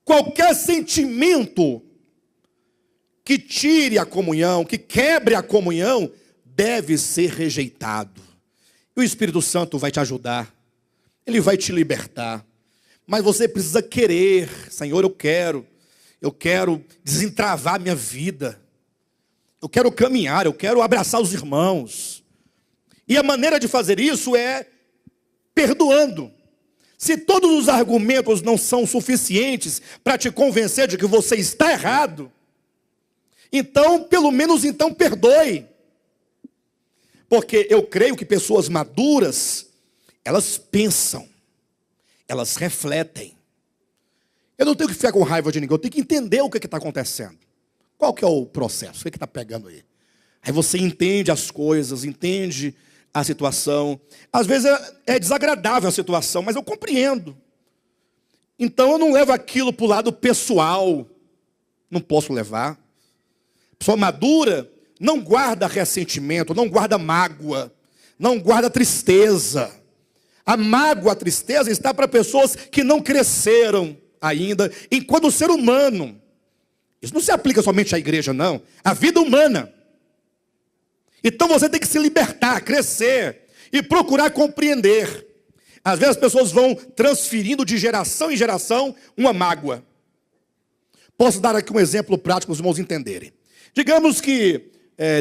Qualquer sentimento que tire a comunhão, que quebre a comunhão, deve ser rejeitado. E o Espírito Santo vai te ajudar. Ele vai te libertar. Mas você precisa querer. Senhor, eu quero desentravar minha vida. Eu quero caminhar, eu quero abraçar os irmãos. E a maneira de fazer isso é perdoando. Se todos os argumentos não são suficientes para te convencer de que você está errado, então, pelo menos então, perdoe. Porque eu creio que pessoas maduras, elas pensam, elas refletem. Eu não tenho que ficar com raiva de ninguém, eu tenho que entender o que está acontecendo. Qual que é o processo? O que está pegando aí? Aí você entende as coisas, entende a situação. Às vezes é desagradável a situação, mas eu compreendo. Então eu não levo aquilo para o lado pessoal. Não posso levar. Pessoa madura não guarda ressentimento, não guarda mágoa, não guarda tristeza. A mágoa, a tristeza está para pessoas que não cresceram ainda, enquanto ser humano. Isso não se aplica somente à igreja, não. À vida humana. Então você tem que se libertar, crescer e procurar compreender. Às vezes as pessoas vão transferindo de geração em geração uma mágoa. Posso dar aqui um exemplo prático para os irmãos entenderem. Digamos que,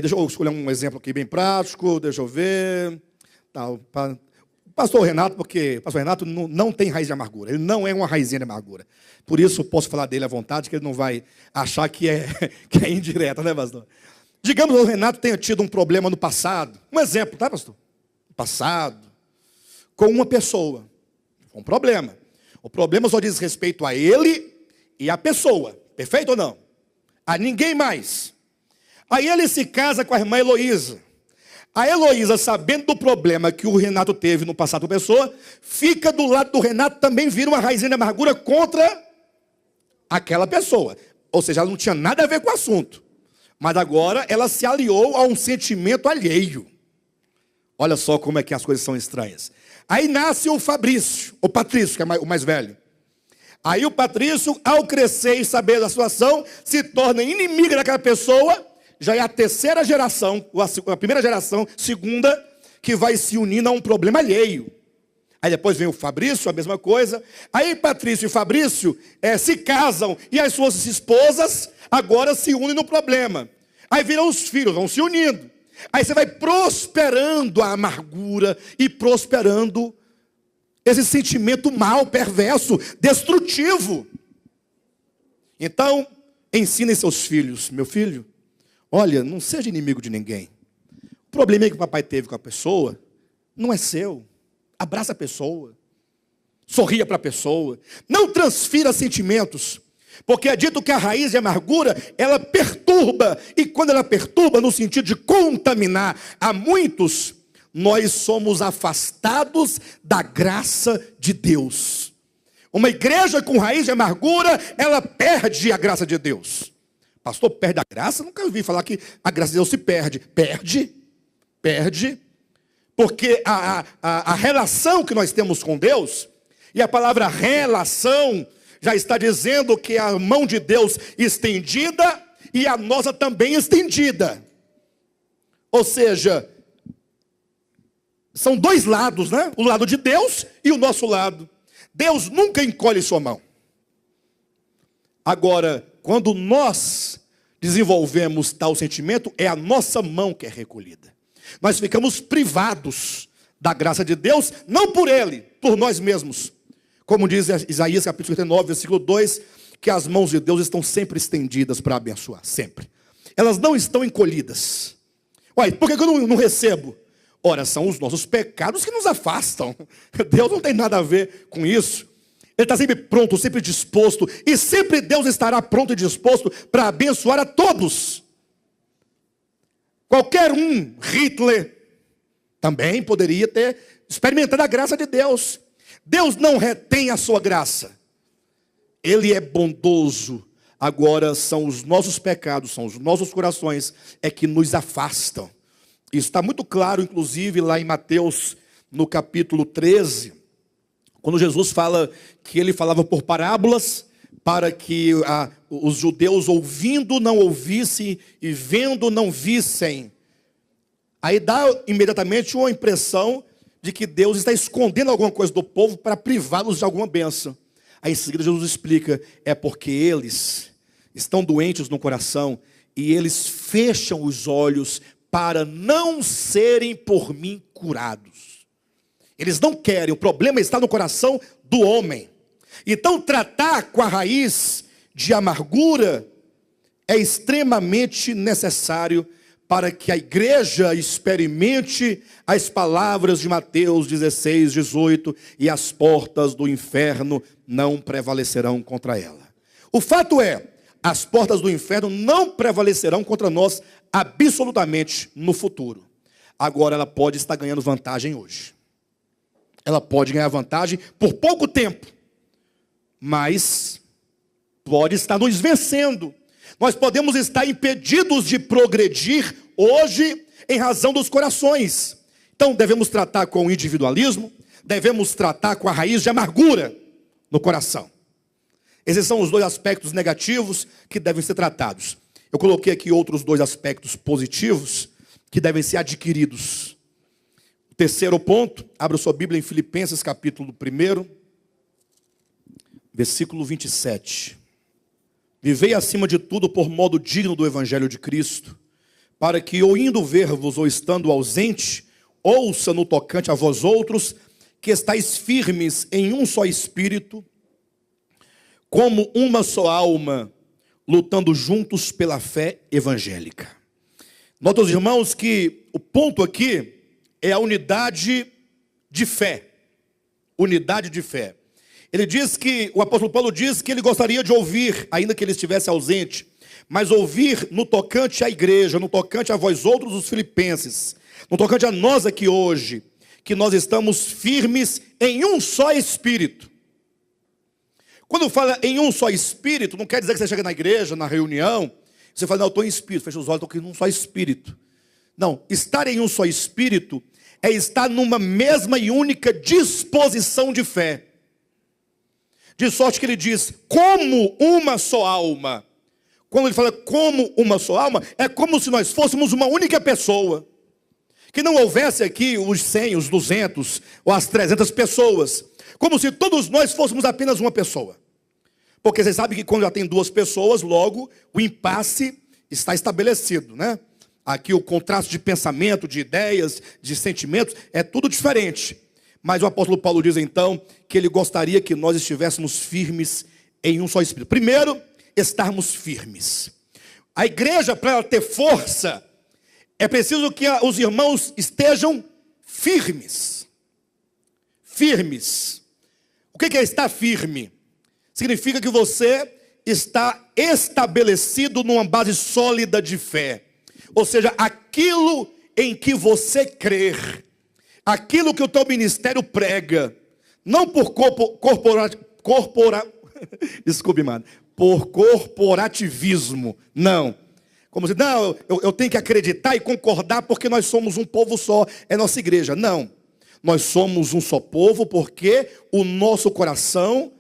deixa eu escolher um exemplo aqui bem prático, deixa eu ver. O pastor Renato, porque o pastor Renato não tem raiz de amargura, ele não é uma raizinha de amargura. Por isso eu posso falar dele à vontade, que ele não vai achar que é indireta, né, pastor? Digamos que o Renato tenha tido um problema no passado. Um exemplo, tá, pastor? No passado, com uma pessoa. Um problema. O problema só diz respeito a ele e a pessoa. Perfeito ou não? A ninguém mais. Aí ele se casa com a irmã Heloísa. A Heloísa, sabendo do problema que o Renato teve no passado com a pessoa, fica do lado do Renato, também vira uma raizinha de amargura contra aquela pessoa. Ou seja, ela não tinha nada a ver com o assunto. Mas agora ela se aliou a um sentimento alheio. Olha só como é que as coisas são estranhas. Aí nasce o Fabrício, o Patrício, que é o mais velho. Aí o Patrício, ao crescer e saber da situação, se torna inimigo daquela pessoa. Já é a terceira geração, a primeira geração, segunda, que vai se unir a um problema alheio. Aí depois vem o Fabrício, a mesma coisa. Aí Patrício e Fabrício se casam e as suas esposas agora se unem no problema. Aí viram os filhos, vão se unindo. Aí você vai prosperando a amargura e prosperando esse sentimento mal, perverso, destrutivo. Então, ensinem seus filhos. Meu filho, olha, não seja inimigo de ninguém. O problema que o papai teve com a pessoa não é seu. Abraça a pessoa. Sorria para a pessoa. Não transfira sentimentos. Porque é dito que a raiz de amargura, ela perturba. E quando ela perturba, no sentido de contaminar a muitos, nós somos afastados da graça de Deus. Uma igreja com raiz de amargura, ela perde a graça de Deus. Pastor, perde a graça? Nunca ouvi falar que a graça de Deus se perde. Perde. Porque a relação que nós temos com Deus, e a palavra relação já está dizendo que a mão de Deus estendida e a nossa também estendida. Ou seja, são dois lados, né? O lado de Deus e o nosso lado. Deus nunca encolhe sua mão. Agora, quando nós desenvolvemos tal sentimento, é a nossa mão que é recolhida. Nós ficamos privados da graça de Deus, não por Ele, por nós mesmos. Como diz Isaías capítulo 59, versículo 2, que as mãos de Deus estão sempre estendidas para abençoar, sempre. Elas não estão encolhidas. Uai, por que eu não recebo? Ora, são os nossos pecados que nos afastam. Deus não tem nada a ver com isso. Ele está sempre pronto, sempre disposto. E sempre Deus estará pronto e disposto para abençoar a todos. Qualquer um, Hitler, também poderia ter experimentado a graça de Deus. Deus não retém a sua graça. Ele é bondoso. Agora são os nossos pecados, são os nossos corações é que nos afastam. Isso está muito claro, inclusive, lá em Mateus, no capítulo 13, quando Jesus fala que ele falava por parábolas, para que os judeus ouvindo não ouvissem e vendo não vissem. Aí dá imediatamente uma impressão de que Deus está escondendo alguma coisa do povo para privá-los de alguma bênção. Aí em seguida Jesus explica, é porque eles estão doentes no coração e eles fecham os olhos para não serem por mim curados. Eles não querem, o problema está no coração do homem. Então tratar com a raiz de amargura é extremamente necessário para que a igreja experimente as palavras de Mateus 16, 18, e as portas do inferno não prevalecerão contra ela. O fato é, as portas do inferno não prevalecerão contra nós absolutamente no futuro. Agora ela pode estar ganhando vantagem hoje. Ela pode ganhar vantagem por pouco tempo, mas pode estar nos vencendo. Nós podemos estar impedidos de progredir hoje em razão dos corações. Então devemos tratar com o individualismo, devemos tratar com a raiz de amargura no coração. Esses são os dois aspectos negativos que devem ser tratados. Eu coloquei aqui outros dois aspectos positivos que devem ser adquiridos. O terceiro ponto, abra sua Bíblia em Filipenses capítulo 1, versículo 27. Vivei acima de tudo por modo digno do Evangelho de Cristo, para que, ou indo ver-vos, ou estando ausente, ouça no tocante a vós outros, que estáis firmes em um só espírito, como uma só alma, lutando juntos pela fé evangélica. Nota, os irmãos, que o ponto aqui é a unidade de fé. Unidade de fé. Ele diz que, o apóstolo Paulo diz que ele gostaria de ouvir, ainda que ele estivesse ausente, mas ouvir no tocante à igreja, no tocante a vós outros, os filipenses, no tocante a nós aqui hoje, que nós estamos firmes em um só espírito. Quando fala em um só espírito, não quer dizer que você chega na igreja, na reunião, você fala, não, eu estou em espírito, fecha os olhos, estou aqui num só espírito. Não, estar em um só espírito é estar numa mesma e única disposição de fé. De sorte que ele diz, como uma só alma. Quando ele fala como uma só alma, é como se nós fôssemos uma única pessoa. Que não houvesse aqui os 100, os 200 ou as 300 pessoas. Como se todos nós fôssemos apenas uma pessoa. Porque você sabe que quando já tem duas pessoas, logo o impasse está estabelecido, né? Aqui o contraste de pensamento, de ideias, de sentimentos, é tudo diferente. Mas o apóstolo Paulo diz então que ele gostaria que nós estivéssemos firmes em um só espírito. Primeiro, estarmos firmes. A igreja, para ela ter força, é preciso que os irmãos estejam firmes. Firmes. O que é estar firme? Significa que você está estabelecido numa base sólida de fé. Ou seja, aquilo em que você crer, aquilo que o teu ministério prega, não por Desculpe, mano. Por corporativismo. Não. Como se, não, eu tenho que acreditar e concordar porque nós somos um povo só. É nossa igreja. Não. Nós somos um só povo porque o nosso coração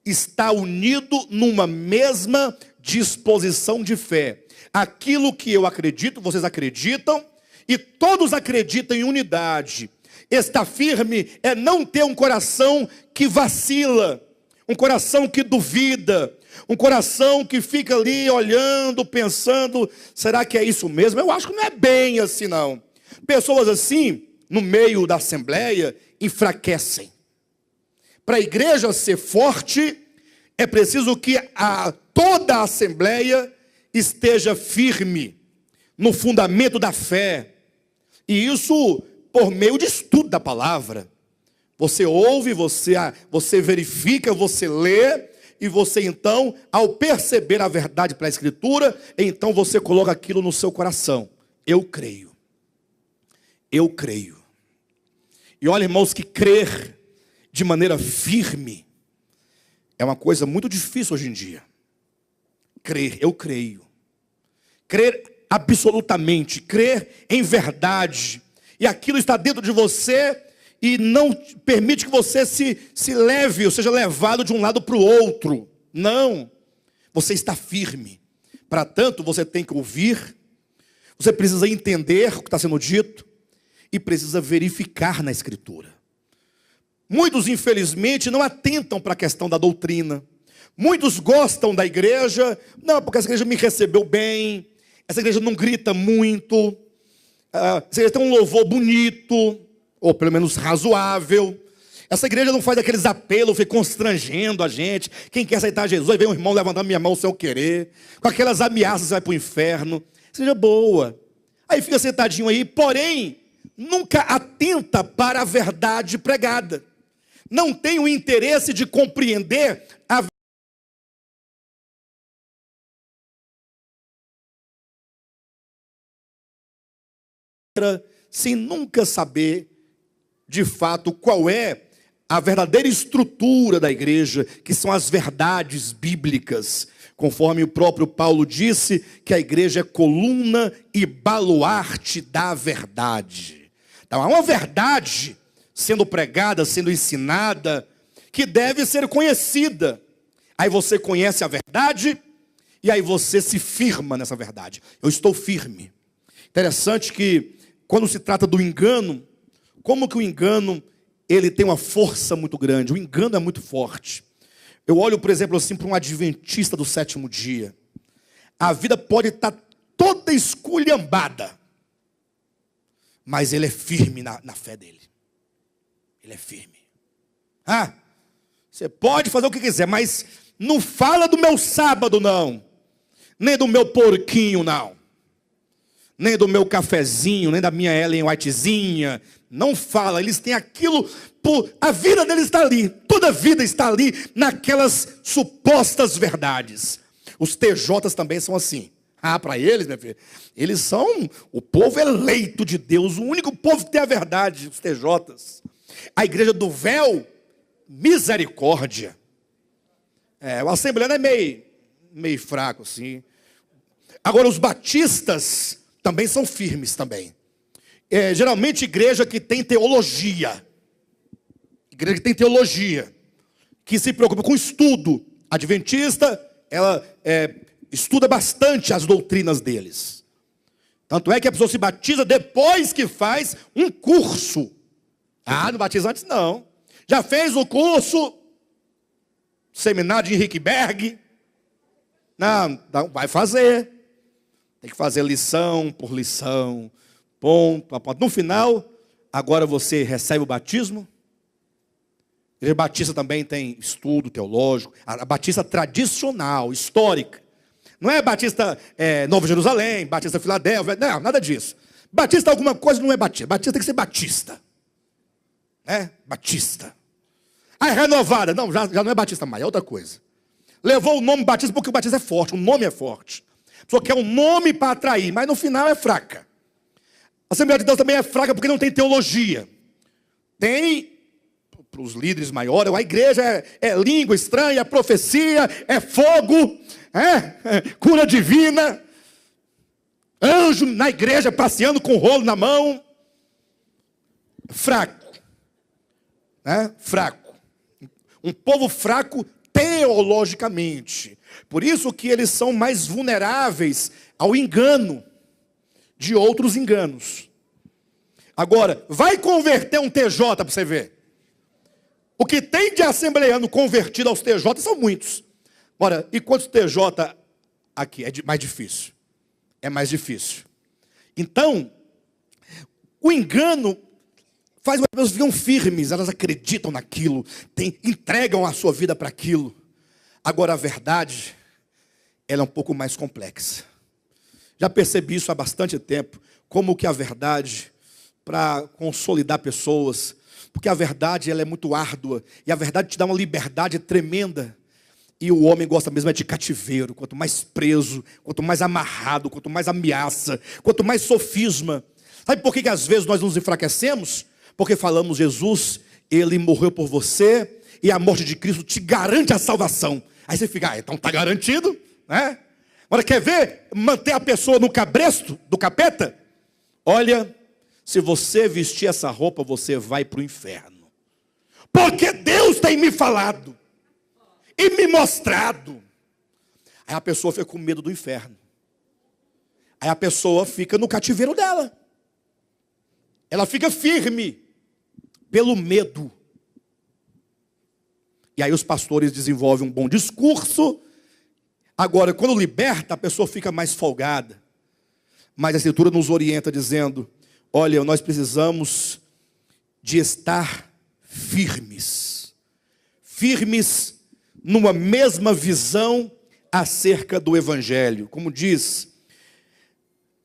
está unido numa mesma disposição de fé. Aquilo que eu acredito, vocês acreditam, e todos acreditam em unidade. Estar firme é não ter um coração que vacila, um coração que duvida, um coração que fica ali olhando, pensando, será que é isso mesmo? Eu acho que não é bem assim não. Pessoas assim, no meio da assembleia, enfraquecem. Para a igreja ser forte, é preciso que toda a assembleia esteja firme no fundamento da fé. E isso por meio de estudo da palavra. Você ouve, você verifica, você lê, e você então, ao perceber a verdade pela Escritura, então você coloca aquilo no seu coração. Eu creio. Eu creio. E olha, irmãos, que crer de maneira firme é uma coisa muito difícil hoje em dia. Crer, eu creio. Crer absolutamente, crer em verdade. E aquilo está dentro de você e não permite que você se leve, ou seja levado de um lado para o outro. Não. Você está firme. Para tanto, você tem que ouvir, você precisa entender o que está sendo dito e precisa verificar na Escritura. Muitos, infelizmente, não atentam para a questão da doutrina. Muitos gostam da igreja, não, porque essa igreja me recebeu bem, essa igreja não grita muito, essa igreja tem um louvor bonito, ou pelo menos razoável. Essa igreja não faz aqueles apelos, fica constrangendo a gente. Quem quer aceitar Jesus, aí vem um irmão levantando minha mão sem eu querer, com aquelas ameaças, vai para o inferno. Seja boa. Aí fica sentadinho aí, porém, nunca atenta para a verdade pregada. Não tem o interesse de compreender a verdade, sem nunca saber, de fato, qual é a verdadeira estrutura da igreja, que são as verdades bíblicas. Conforme o próprio Paulo disse, que a igreja é coluna e baluarte da verdade. Então, há uma verdade sendo pregada, sendo ensinada, que deve ser conhecida. Aí você conhece a verdade, e aí você se firma nessa verdade. Eu estou firme. Interessante que, quando se trata do engano, como que o engano, ele tem uma força muito grande. O engano é muito forte. Eu olho, por exemplo, assim, para um adventista do sétimo dia. A vida pode estar toda esculhambada, mas ele é firme na fé dele. Ele é firme. Você pode fazer o que quiser, mas não fala do meu sábado, não. Nem do meu porquinho, não. Nem do meu cafezinho, nem da minha Ellen Whitezinha. Não fala, eles têm aquilo, a vida deles está ali. Toda a vida está ali, naquelas supostas verdades. Os TJs também são assim. Para eles, minha filha, eles são o povo eleito de Deus, o único povo que tem a verdade, os TJs. A igreja do véu, misericórdia. O assembleano é meio fraco, assim. Agora, os batistas também são firmes também. Geralmente, igreja que tem teologia. Igreja que tem teologia. Que se preocupa com estudo. Adventista, ela estuda bastante as doutrinas deles. Tanto é que a pessoa se batiza depois que faz um curso. Não batiza antes não. Já fez o curso, seminário de Henrique Berg? Não, vai fazer. Tem que fazer lição por lição, ponto a ponto. No final, agora você recebe o batismo. A igreja batista também tem estudo teológico. A batista tradicional, histórica. Não é batista Nova Jerusalém, batista Filadélfia, não, nada disso. Batista alguma coisa não é batista. Batista tem que ser batista. Batista. É renovada. Não, já não é batista mais, é outra coisa. Levou o nome batista porque o batista é forte, o nome é forte. A pessoa quer um nome para atrair, mas no final é fraca. A Assembleia de Deus também é fraca porque não tem teologia. Tem, os líderes maiores, a igreja é língua estranha, é profecia, é fogo, cura divina, anjo na igreja passeando com rolo na mão. Fraco, fraco, um povo fraco teologicamente, por isso que eles são mais vulneráveis ao engano de outros enganos. Agora, vai converter um TJ para você ver. O que tem de assembleiano convertido aos TJ são muitos. Ora, e quantos TJ aqui? É mais difícil. É mais difícil. Então, o engano faz as pessoas ficam firmes, elas acreditam naquilo, entregam a sua vida para aquilo. Agora, a verdade, ela é um pouco mais complexa. Já percebi isso há bastante tempo, como que a verdade, para consolidar pessoas, porque a verdade ela é muito árdua, e a verdade te dá uma liberdade tremenda, e o homem gosta mesmo de cativeiro, quanto mais preso, quanto mais amarrado, quanto mais ameaça, quanto mais sofisma. Sabe por que às vezes nós nos enfraquecemos? Porque falamos, Jesus, Ele morreu por você, e a morte de Cristo te garante a salvação. Aí você fica, então está garantido, né? Agora quer ver manter a pessoa no cabresto do capeta? Olha, se você vestir essa roupa, você vai para o inferno. Porque Deus tem me falado e me mostrado. Aí a pessoa fica com medo do inferno. Aí a pessoa fica no cativeiro dela. Ela fica firme pelo medo. E aí os pastores desenvolvem um bom discurso. Agora, quando liberta, a pessoa fica mais folgada. Mas a Escritura nos orienta dizendo, olha, nós precisamos de estar firmes. Firmes numa mesma visão acerca do Evangelho. Como diz,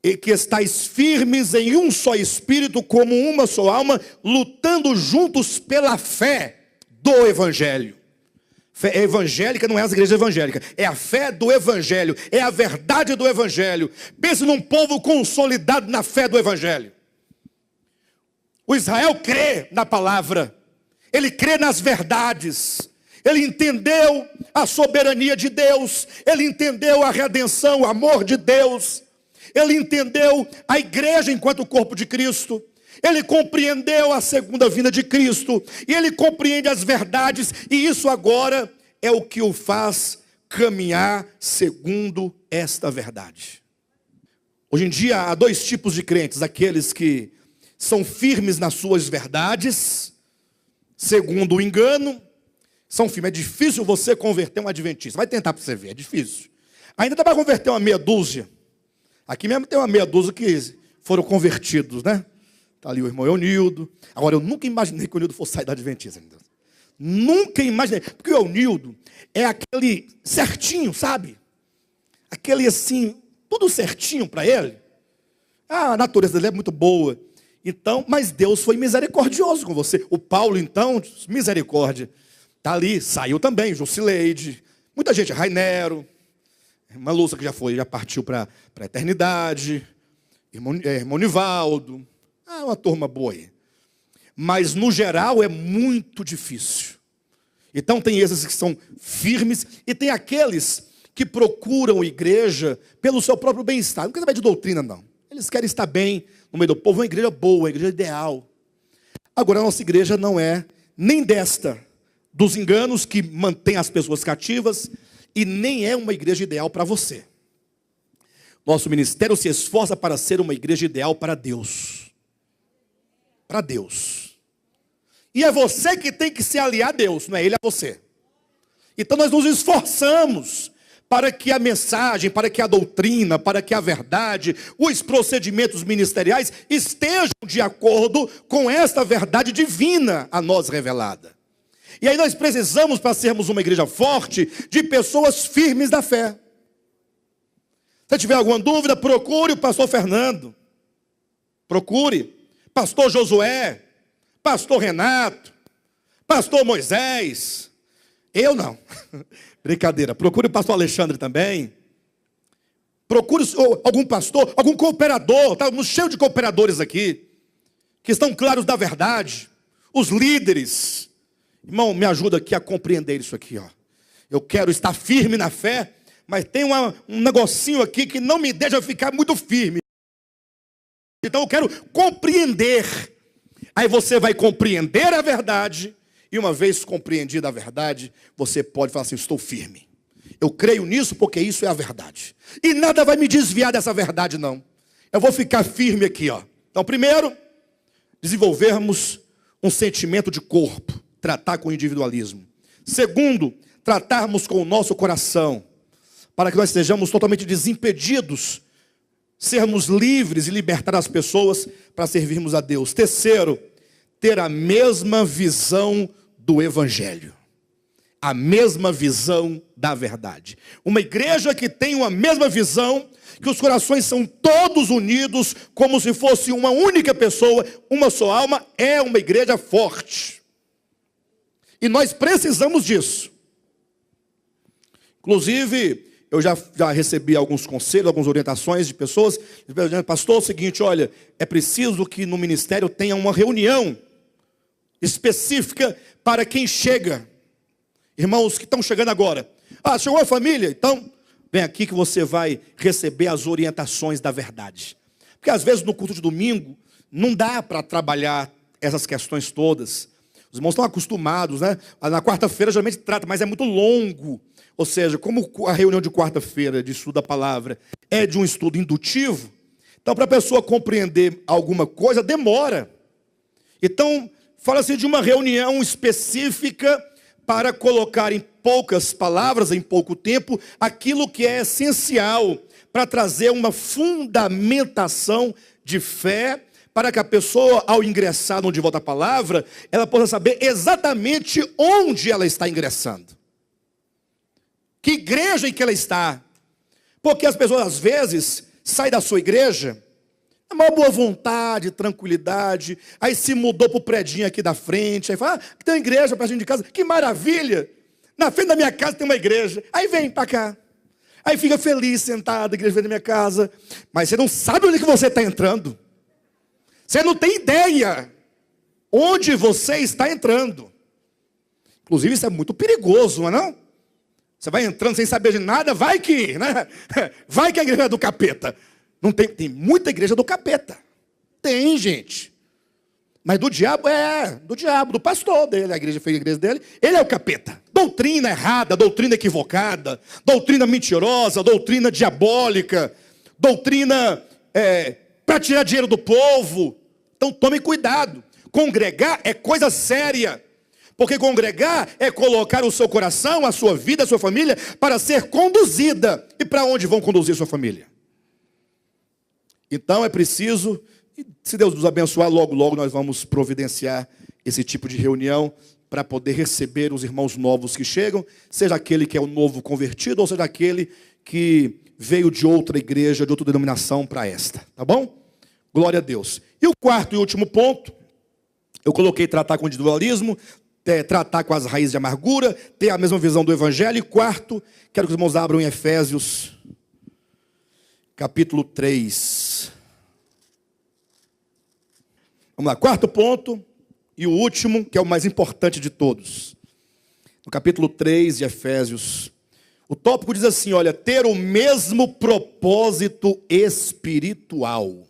e que estáis firmes em um só espírito, como uma só alma, lutando juntos pela fé do Evangelho. Fé evangélica não é as igrejas evangélicas, é a fé do Evangelho, é a verdade do Evangelho. Pense num povo consolidado na fé do Evangelho. O Israel crê na palavra, ele crê nas verdades, ele entendeu a soberania de Deus, ele entendeu a redenção, o amor de Deus, ele entendeu a igreja enquanto corpo de Cristo, ele compreendeu a segunda vinda de Cristo, e ele compreende as verdades, e isso agora é o que o faz caminhar segundo esta verdade. Hoje em dia há dois tipos de crentes, aqueles que são firmes nas suas verdades, segundo o engano, são firmes. É difícil você converter um adventista, vai tentar para você ver, é difícil. Ainda dá para converter uma meia dúzia, aqui mesmo tem uma meia dúzia que foram convertidos, né? Está ali o irmão Eunildo. Agora, eu nunca imaginei que o Eunildo fosse sair da Adventista. Nunca imaginei. Porque o Eunildo é aquele certinho, sabe? Aquele assim, tudo certinho para ele. A natureza dele é muito boa. Então, mas Deus foi misericordioso com você. O Paulo, então, misericórdia. Está ali, saiu também, Jusileide. Muita gente, Rainero. Irmã Lúcia, que já partiu para a eternidade. Irmão Nivaldo. Uma turma boa aí. Mas no geral é muito difícil. Então tem esses que são firmes e tem aqueles que procuram igreja pelo seu próprio bem-estar. Não quer saber de doutrina, não. Eles querem estar bem no meio do povo. Uma igreja boa, uma igreja ideal. Agora a nossa igreja não é nem desta dos enganos que mantém as pessoas cativas e nem é uma igreja ideal para você. Nosso ministério se esforça para ser uma igreja ideal para Deus. Para Deus. E é você que tem que se aliar a Deus, não é Ele a você. Então nós nos esforçamos para que a mensagem, para que a doutrina, para que a verdade, os procedimentos ministeriais estejam de acordo com esta verdade divina a nós revelada. E aí nós precisamos, para sermos uma igreja forte, de pessoas firmes da fé. Se tiver alguma dúvida, procure o pastor Fernando. Procure. Pastor Josué, pastor Renato, pastor Moisés. Eu não. Brincadeira. Procure o pastor Alexandre também. Procure algum pastor, algum cooperador. Estamos cheios de cooperadores aqui, que estão claros da verdade. Os líderes. Irmão, me ajuda aqui a compreender isso aqui, ó. Eu quero estar firme na fé, mas tem um negocinho aqui que não me deixa ficar muito firme. Então eu quero compreender. Aí você vai compreender a verdade, e uma vez compreendida a verdade, você pode falar assim: estou firme. Eu creio nisso porque isso é a verdade. E nada vai me desviar dessa verdade, não. Eu vou ficar firme aqui, ó. Então, primeiro, desenvolvermos um sentimento de corpo, tratar com o individualismo. Segundo, tratarmos com o nosso coração, para que nós sejamos totalmente desimpedidos, sermos livres e libertar as pessoas para servirmos a Deus. Terceiro, ter a mesma visão do Evangelho, a mesma visão da verdade. Uma igreja que tem uma mesma visão, que os corações são todos unidos, como se fosse uma única pessoa, uma só alma, é uma igreja forte. E nós precisamos disso. Inclusive, eu já recebi alguns conselhos, algumas orientações de pessoas, dizendo: pastor, é o seguinte, olha, é preciso que no ministério tenha uma reunião específica para quem chega. Irmãos que estão chegando agora. Ah, chegou a família? Então, vem aqui que você vai receber as orientações da verdade. Porque às vezes no culto de domingo, não dá para trabalhar essas questões todas. Os irmãos estão acostumados, né? Na quarta-feira geralmente trata, mas é muito longo. Ou seja, como a reunião de quarta-feira de estudo da palavra é de um estudo indutivo, então para a pessoa compreender alguma coisa, demora. Então, fala-se de uma reunião específica para colocar em poucas palavras, em pouco tempo, aquilo que é essencial para trazer uma fundamentação de fé, para que a pessoa, ao ingressar no De Volta à Palavra, ela possa saber exatamente onde ela está ingressando. Que igreja em que ela está. Porque as pessoas, às vezes, saem da sua igreja, é uma boa vontade, tranquilidade, aí se mudou para o predinho aqui da frente, aí fala: tem uma igreja pertinho de casa, que maravilha, na frente da minha casa tem uma igreja, aí vem para cá, aí fica feliz, sentado, a igreja vem da minha casa, mas você não sabe onde que você está entrando, você não tem ideia onde você está entrando. Inclusive isso é muito perigoso, não é não? Você vai entrando sem saber de nada, vai que, né? Vai que a igreja é do capeta. Não tem muita igreja do capeta. Tem, gente. Mas do diabo do pastor dele. A igreja fez a igreja dele, ele é o capeta. Doutrina errada, doutrina equivocada, doutrina mentirosa, doutrina diabólica, doutrina para tirar dinheiro do povo. Então tome cuidado. Congregar é coisa séria. Porque congregar é colocar o seu coração, a sua vida, a sua família para ser conduzida. E para onde vão conduzir sua família? Então é preciso, e se Deus nos abençoar, logo, logo nós vamos providenciar esse tipo de reunião para poder receber os irmãos novos que chegam, seja aquele que é o novo convertido, ou seja aquele que veio de outra igreja, de outra denominação para esta. Tá bom? Glória a Deus. E o quarto e último ponto, eu coloquei tratar com individualismo, tratar com as raízes de amargura, ter a mesma visão do Evangelho. E quarto, quero que os irmãos abram em Efésios, capítulo 3. Vamos lá, quarto ponto, e o último, que é o mais importante de todos. No capítulo 3 de Efésios, o tópico diz assim, olha: ter o mesmo propósito espiritual.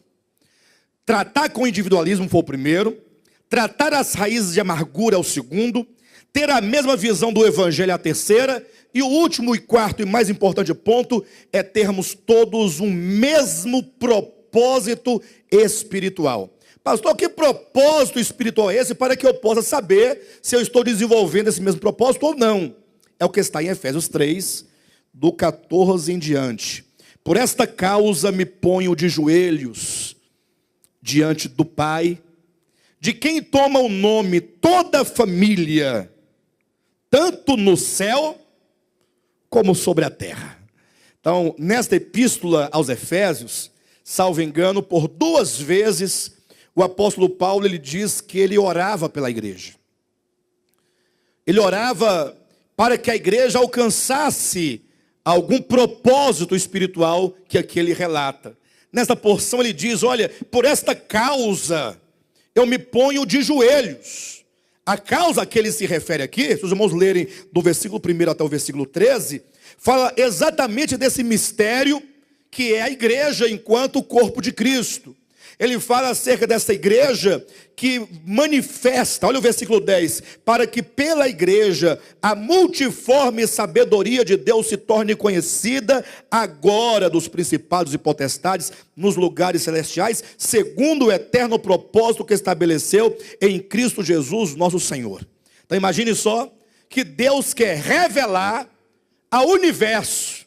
Tratar com o individualismo foi o primeiro. Tratar as raízes de amargura é o segundo. Ter a mesma visão do Evangelho é a terceira. E o último e quarto e mais importante ponto é termos todos um mesmo propósito espiritual. Pastor, que propósito espiritual é esse para que eu possa saber se eu estou desenvolvendo esse mesmo propósito ou não? É o que está em Efésios 3, do 14 em diante. Por esta causa me ponho de joelhos diante do Pai, de quem toma o nome toda a família, tanto no céu como sobre a terra. Então, nesta epístola aos Efésios, salvo engano, por 2 vezes, o apóstolo Paulo ele diz que ele orava pela igreja. Ele orava para que a igreja alcançasse algum propósito espiritual que aqui ele relata. Nesta porção ele diz, olha, por esta causa eu me ponho de joelhos. A causa a que ele se refere aqui, se os irmãos lerem do versículo 1 até o versículo 13, fala exatamente desse mistério que é a igreja enquanto o corpo de Cristo. Ele fala acerca dessa igreja que manifesta, olha o versículo 10, para que pela igreja a multiforme sabedoria de Deus se torne conhecida agora dos principados e potestades nos lugares celestiais, segundo o eterno propósito que estabeleceu em Cristo Jesus, nosso Senhor. Então imagine só que Deus quer revelar ao universo,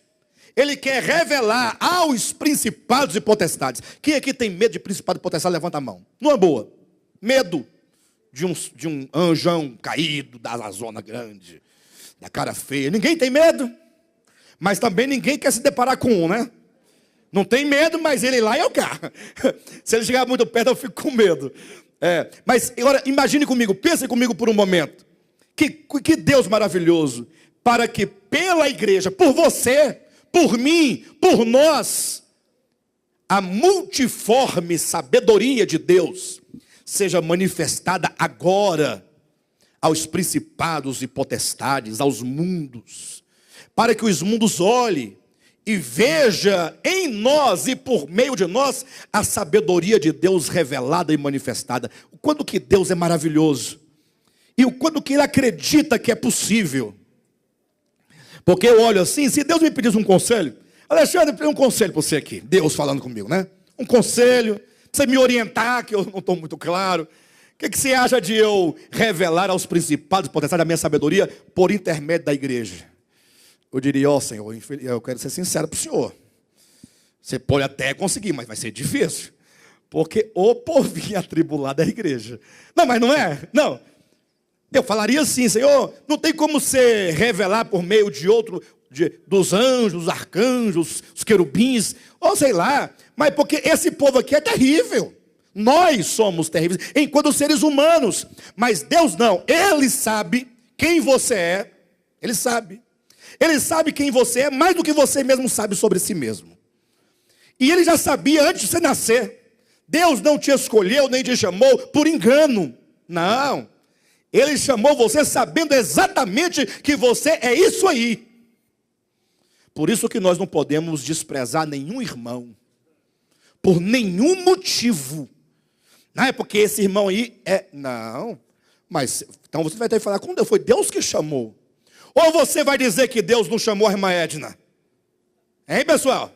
Ele quer revelar aos principados e potestades. Quem aqui tem medo de principado e potestade, levanta a mão. Não é boa. Medo de um anjão caído da zona grande, da cara feia. Ninguém tem medo. Mas também ninguém quer se deparar com um, né? Não tem medo, mas ele lá é o cara. Se ele chegar muito perto, eu fico com medo. Mas agora, imagine comigo, pense comigo por um momento. Que Deus maravilhoso, para que pela igreja, por você, por mim, por nós, a multiforme sabedoria de Deus seja manifestada agora aos principados e potestades, aos mundos, para que os mundos olhem e veja em nós e por meio de nós a sabedoria de Deus revelada e manifestada. O quanto que Deus é maravilhoso e o quanto que Ele acredita que é possível. Porque eu olho assim, se Deus me pedisse um conselho, Alexandre, eu pedi um conselho para você aqui, Deus falando comigo, né? Um conselho, para você me orientar, que eu não estou muito claro. O que você acha de eu revelar aos principados, potestades, a minha sabedoria por intermédio da igreja? Eu diria, ó Senhor, eu quero ser sincero para o Senhor. Você pode até conseguir, mas vai ser difícil. Porque o povinho atribulado é a igreja. Não, mas não é? Não. Eu falaria assim, Senhor, não tem como você revelar por meio de dos anjos, dos arcanjos, os querubins, ou sei lá, mas porque esse povo aqui é terrível. Nós somos terríveis, enquanto seres humanos, mas Deus não, Ele sabe quem você é, Ele sabe quem você é, mais do que você mesmo sabe sobre si mesmo. E Ele já sabia antes de você nascer. Deus não te escolheu, nem te chamou por engano, não. Ele chamou você sabendo exatamente que você é isso aí. Por isso que nós não podemos desprezar nenhum irmão, por nenhum motivo. Não é porque esse irmão aí não, mas então você vai ter que falar com Deus, foi Deus que chamou. Ou você vai dizer que Deus não chamou a irmã Edna? Hein, pessoal?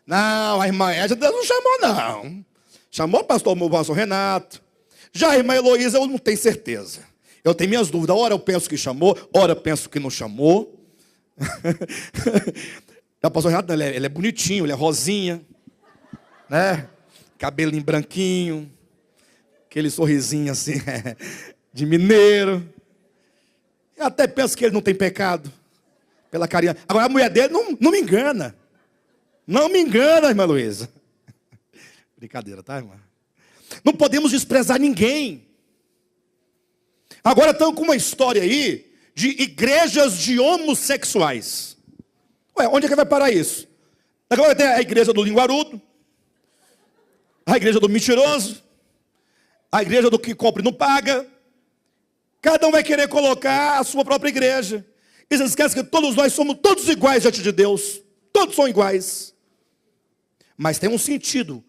Não, a irmã Edna Deus não chamou, não. Chamou o pastor Renato. Já a irmã Heloísa, eu não tenho certeza. Eu tenho minhas dúvidas. Ora eu penso que chamou, ora eu penso que não chamou. O pastor Renato, ele é bonitinho, ele é rosinha, né? Cabelinho branquinho, aquele sorrisinho assim, de mineiro. Eu até penso que ele não tem pecado, pela carinha. Agora a mulher dele não me engana. Não me engana, irmã Luísa. Brincadeira, tá, irmã? Não podemos desprezar ninguém. Agora estamos com uma história aí de igrejas de homossexuais. Ué, onde é que vai parar isso? Agora tem a igreja do linguarudo, a igreja do mentiroso, a igreja do que compra e não paga. Cada um vai querer colocar a sua própria igreja. E você esquece que todos nós somos todos iguais diante de Deus. Todos são iguais. Mas tem um sentido.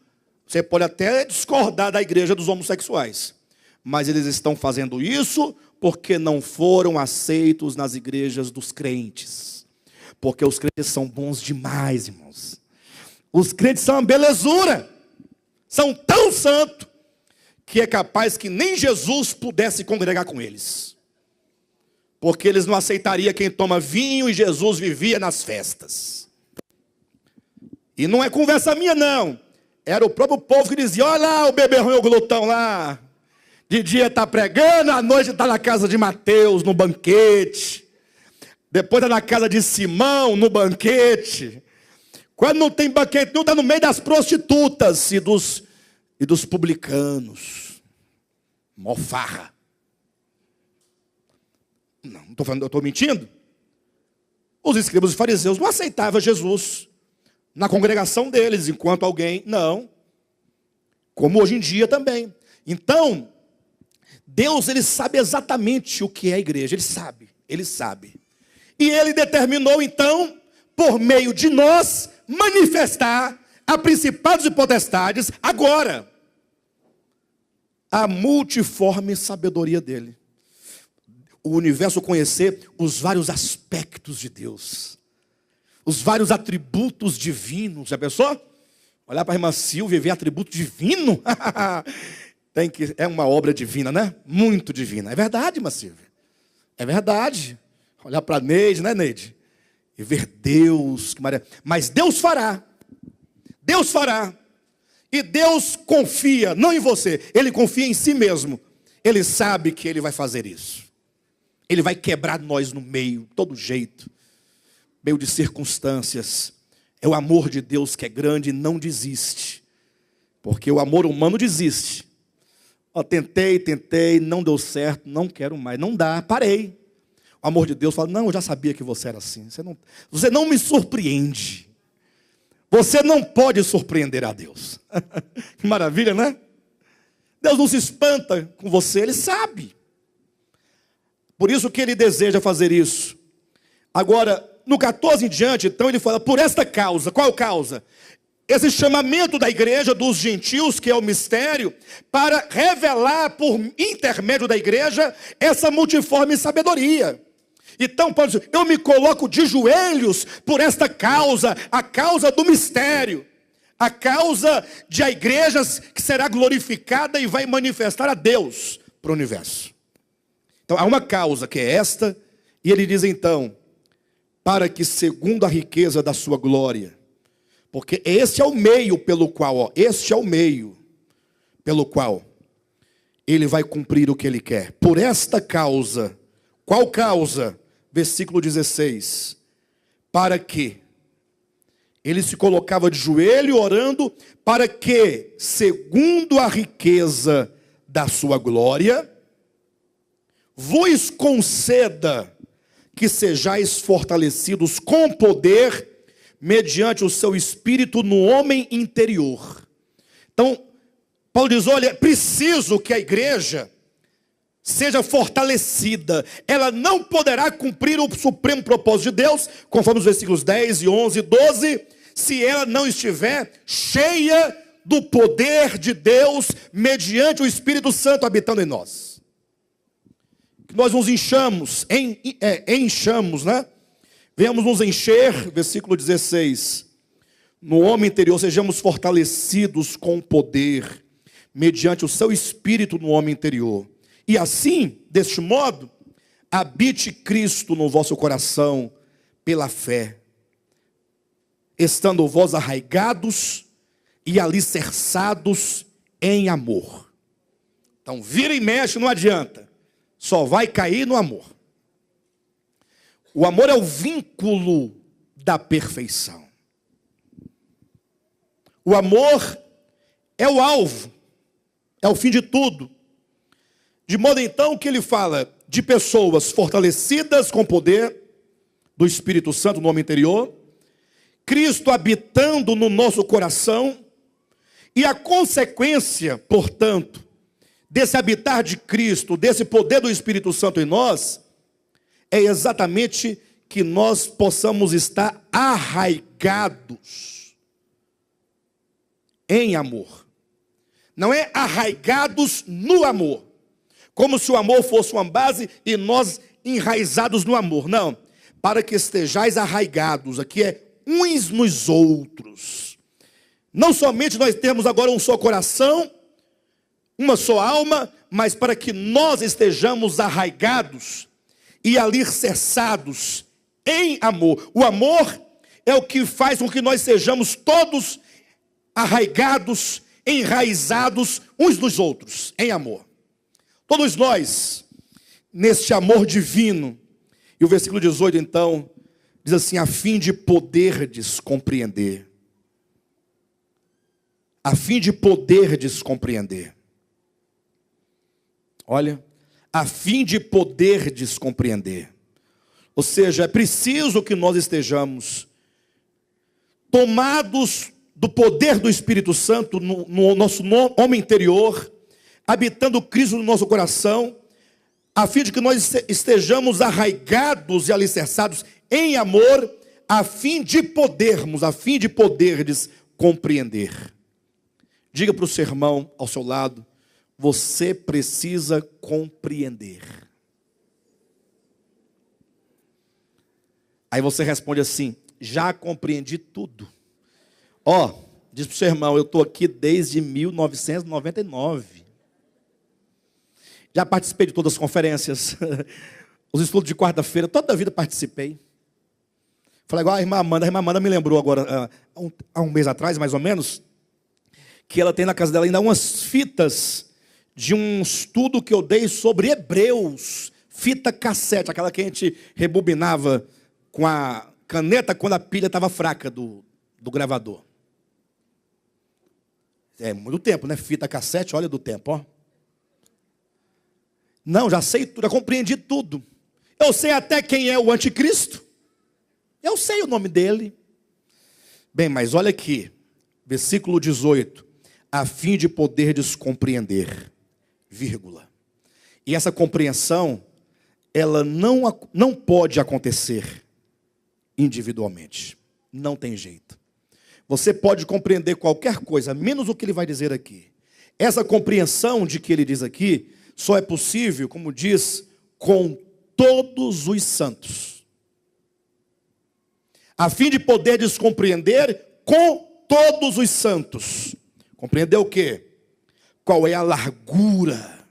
Você pode até discordar da igreja dos homossexuais. Mas eles estão fazendo isso porque não foram aceitos nas igrejas dos crentes. Porque os crentes são bons demais, irmãos. Os crentes são uma belezura. São tão santos que é capaz que nem Jesus pudesse congregar com eles. Porque eles não aceitariam quem toma vinho e Jesus vivia nas festas. E não é conversa minha, não. Era o próprio povo que dizia, olha lá o beberrão e o glutão lá. De dia está pregando, à noite está na casa de Mateus, no banquete. Depois está na casa de Simão, no banquete. Quando não tem banquete, não está no meio das prostitutas e dos publicanos. Mó farra. Não estou falando, eu estou mentindo. Os escribas e fariseus não aceitavam Jesus na congregação deles, enquanto alguém, não. Como hoje em dia também. Então, Deus, ele sabe exatamente o que é a igreja, ele sabe. E ele determinou então, por meio de nós, manifestar a principados e potestades, agora, a multiforme sabedoria dele. O universo conhecer os vários aspectos de Deus, os vários atributos divinos. Já pensou? Olhar para a irmã Silvia e ver atributo divino? É uma obra divina, né? Muito divina. É verdade, irmã Silvia. É verdade. Olhar para a Neide, né, Neide? E ver Deus. Mas Deus fará. Deus fará. E Deus confia, não em você, Ele confia em si mesmo. Ele sabe que Ele vai fazer isso. Ele vai quebrar nós no meio, todo jeito. Meio de circunstâncias. É o amor de Deus que é grande e não desiste. Porque o amor humano desiste. Tentei, não deu certo, não quero mais, não dá, parei. O amor de Deus fala, não, eu já sabia que você era assim. Você não me surpreende. Você não pode surpreender a Deus. Que maravilha, né? Deus não se espanta com você, Ele sabe. Por isso que Ele deseja fazer isso. Agora, no 14 em diante, então, Ele fala, por esta causa. Qual causa? Esse chamamento da igreja dos gentios, que é o mistério, para revelar por intermédio da igreja essa multiforme sabedoria. Então, Paulo diz, eu me coloco de joelhos por esta causa, a causa do mistério, a causa de a igreja que será glorificada e vai manifestar a Deus para o universo. Então, há uma causa que é esta, e ele diz então, para que segundo a riqueza da sua glória, porque este é o meio pelo qual, este é o meio pelo qual ele vai cumprir o que ele quer. Por esta causa, qual causa? Versículo 16, para que ele se colocava de joelho orando, para que, segundo a riqueza da sua glória, vos conceda que sejais fortalecidos com poder, mediante o seu espírito no homem interior. Então, Paulo diz, olha, é preciso que a igreja seja fortalecida, ela não poderá cumprir o supremo propósito de Deus, conforme os versículos 10 e 11 e 12, se ela não estiver cheia do poder de Deus, mediante o Espírito Santo habitando em nós. Que nós nos enchamos, né? Venhamos nos encher, versículo 16, no homem interior, sejamos fortalecidos com poder, mediante o seu Espírito no homem interior. E assim, deste modo, habite Cristo no vosso coração pela fé, estando vós arraigados e alicerçados em amor. Então, vira e mexe, não adianta. Só vai cair no amor. O amor é o vínculo da perfeição. O amor é o alvo, é o fim de tudo. De modo então que ele fala de pessoas fortalecidas com poder do Espírito Santo no homem interior, Cristo habitando no nosso coração, e a consequência, portanto, desse habitar de Cristo, desse poder do Espírito Santo em nós, é exatamente que nós possamos estar arraigados em amor. Não é arraigados no amor, como se o amor fosse uma base e nós enraizados no amor. Não, para que estejais arraigados, aqui é uns nos outros. Não somente nós temos agora um só coração, uma só alma, mas para que nós estejamos arraigados e alicerçados em amor. O amor é o que faz com que nós sejamos todos arraigados, enraizados uns nos outros, em amor. Todos nós, neste amor divino. E o versículo 18 então, diz assim, a fim de poderdes compreender. A fim de poderdes compreender. Olha, a fim de poderdes compreender. Ou seja, é preciso que nós estejamos tomados do poder do Espírito Santo no nosso homem interior, habitando Cristo no nosso coração, a fim de que nós estejamos arraigados e alicerçados em amor, a fim de poderdes compreender. Diga para o seu irmão ao seu lado: você precisa compreender. Aí você responde assim: já compreendi tudo. Diz para o seu irmão: eu estou aqui desde 1999. Já participei de todas as conferências, os estudos de quarta-feira, toda a vida participei. Falei igual a irmã Amanda me lembrou agora, há um mês atrás, mais ou menos, que ela tem na casa dela ainda umas fitas de um estudo que eu dei sobre Hebreus, fita cassete, aquela que a gente rebobinava com a caneta quando a pilha estava fraca do gravador. É muito tempo, né? Fita cassete, olha do tempo, Não, já sei tudo, já compreendi tudo. Eu sei até quem é o anticristo. Eu sei o nome dele. Bem, mas olha aqui, versículo 18. A fim de poderdes compreender, vírgula. E essa compreensão, ela não pode acontecer individualmente. Não tem jeito. Você pode compreender qualquer coisa, menos o que ele vai dizer aqui. Essa compreensão de que ele diz aqui, só é possível, como diz, com todos os santos. A fim de poderdes compreender com todos os santos. Compreender o quê? Qual é a largura?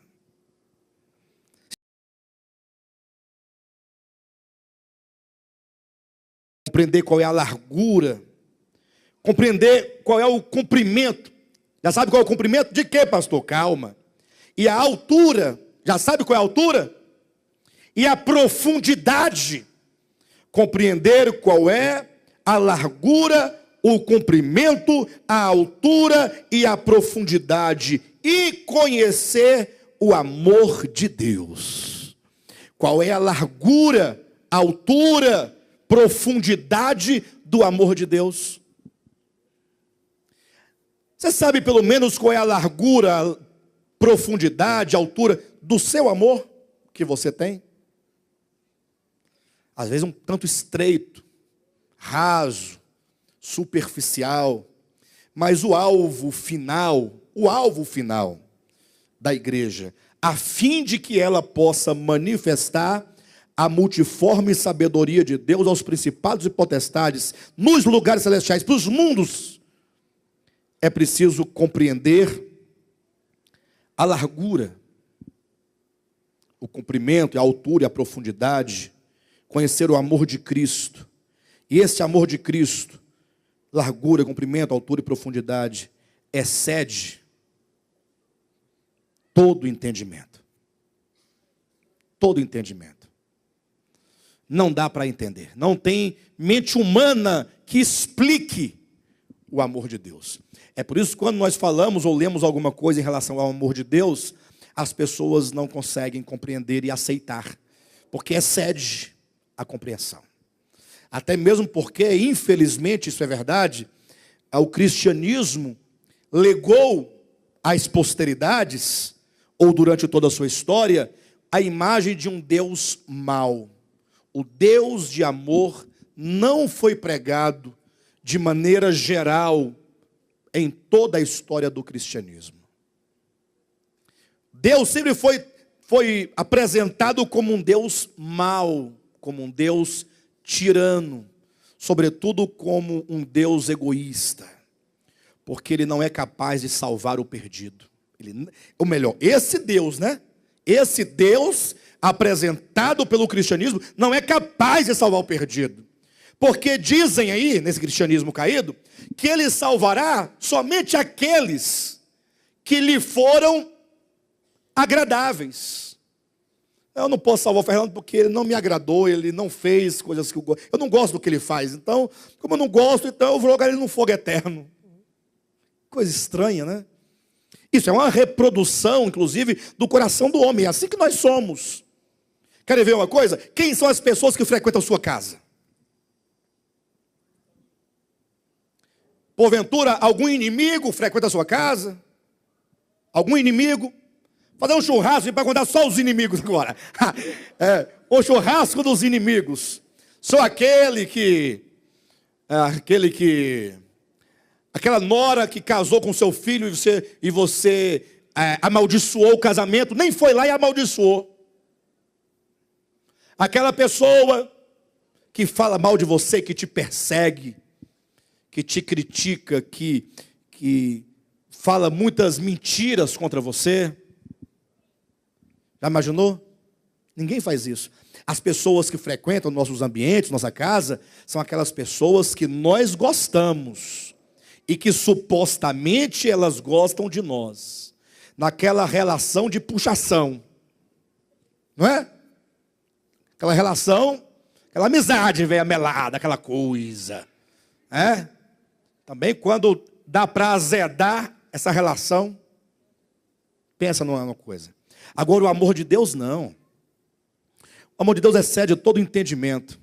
Compreender qual é a largura. Compreender qual é o comprimento. Já sabe qual é o comprimento? De quê, pastor? Calma. E a altura. Já sabe qual é a altura? E a profundidade. Compreender qual é a largura, o comprimento, a altura e a profundidade. E conhecer o amor de Deus. Qual é a largura, altura, profundidade do amor de Deus? Você sabe pelo menos qual é a largura, profundidade, altura do seu amor que você tem? Às vezes um tanto estreito, raso, superficial, mas o alvo final da igreja, a fim de que ela possa manifestar a multiforme sabedoria de Deus aos principados e potestades nos lugares celestiais, para os mundos, é preciso compreender a largura, o comprimento, a altura e a profundidade, conhecer o amor de Cristo. E esse amor de Cristo, largura, comprimento, altura e profundidade, excede todo entendimento. Todo entendimento. Não dá para entender. Não tem mente humana que explique o amor de Deus. É por isso que quando nós falamos ou lemos alguma coisa em relação ao amor de Deus, as pessoas não conseguem compreender e aceitar, porque excede a compreensão. Até mesmo porque, infelizmente, isso é verdade, o cristianismo legou às posteridades, ou durante toda a sua história, a imagem de um Deus mau. O Deus de amor não foi pregado de maneira geral em toda a história do cristianismo. Deus sempre foi apresentado como um Deus mau, como um Deus tirano, sobretudo como um Deus egoísta, porque Ele não é capaz de salvar o perdido. Ou melhor, esse Deus, Esse Deus apresentado pelo cristianismo não é capaz de salvar o perdido. Porque dizem aí, nesse cristianismo caído, que Ele salvará somente aqueles que lhe foram agradáveis. Eu não posso salvar o Fernando porque ele não me agradou, ele não fez coisas que eu gosto. Eu não gosto do que ele faz, então, como eu não gosto, então eu vou jogar ele no fogo eterno. Coisa estranha, né? Isso é uma reprodução, inclusive, do coração do homem. É assim que nós somos. Querem ver uma coisa? Quem são as pessoas que frequentam a sua casa? Porventura, algum inimigo frequenta a sua casa? Algum inimigo? Fazer um churrasco para contar só os inimigos agora. O churrasco dos inimigos. Só aquela nora que casou com seu filho e você amaldiçoou o casamento, nem foi lá e amaldiçoou. Aquela pessoa que fala mal de você, que te persegue, que te critica, que fala muitas mentiras contra você. Já imaginou? Ninguém faz isso. As pessoas que frequentam nossos ambientes, nossa casa, são aquelas pessoas que nós gostamos e que supostamente elas gostam de nós, naquela relação de puxação, não é? Aquela relação, aquela amizade velha melada, aquela coisa, Também quando dá para azedar essa relação, pensa numa coisa. Agora o amor de Deus não. O amor de Deus excede todo entendimento.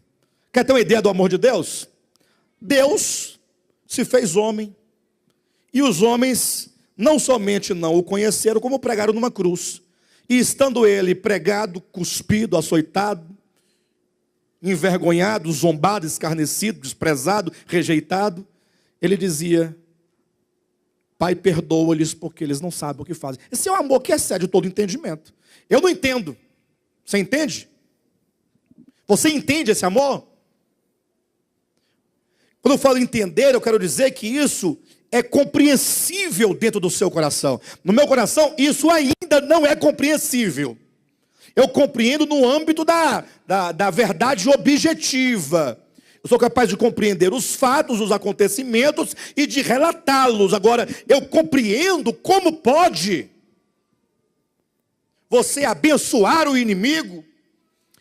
Quer ter uma ideia do amor de Deus? Deus se fez homem, e os homens não somente não o conheceram, como pregaram numa cruz. E estando ele pregado, cuspido, açoitado, envergonhado, zombado, escarnecido, desprezado, rejeitado, ele dizia: Pai, perdoa-lhes porque eles não sabem o que fazem. Esse é o amor que excede todo entendimento. Eu não entendo. Você entende? Você entende esse amor? Quando eu falo entender, eu quero dizer que isso é compreensível dentro do seu coração. No meu coração, isso ainda não é compreensível. Eu compreendo no âmbito da verdade objetiva. Eu sou capaz de compreender os fatos, os acontecimentos e de relatá-los. Agora, eu compreendo como pode você abençoar o inimigo.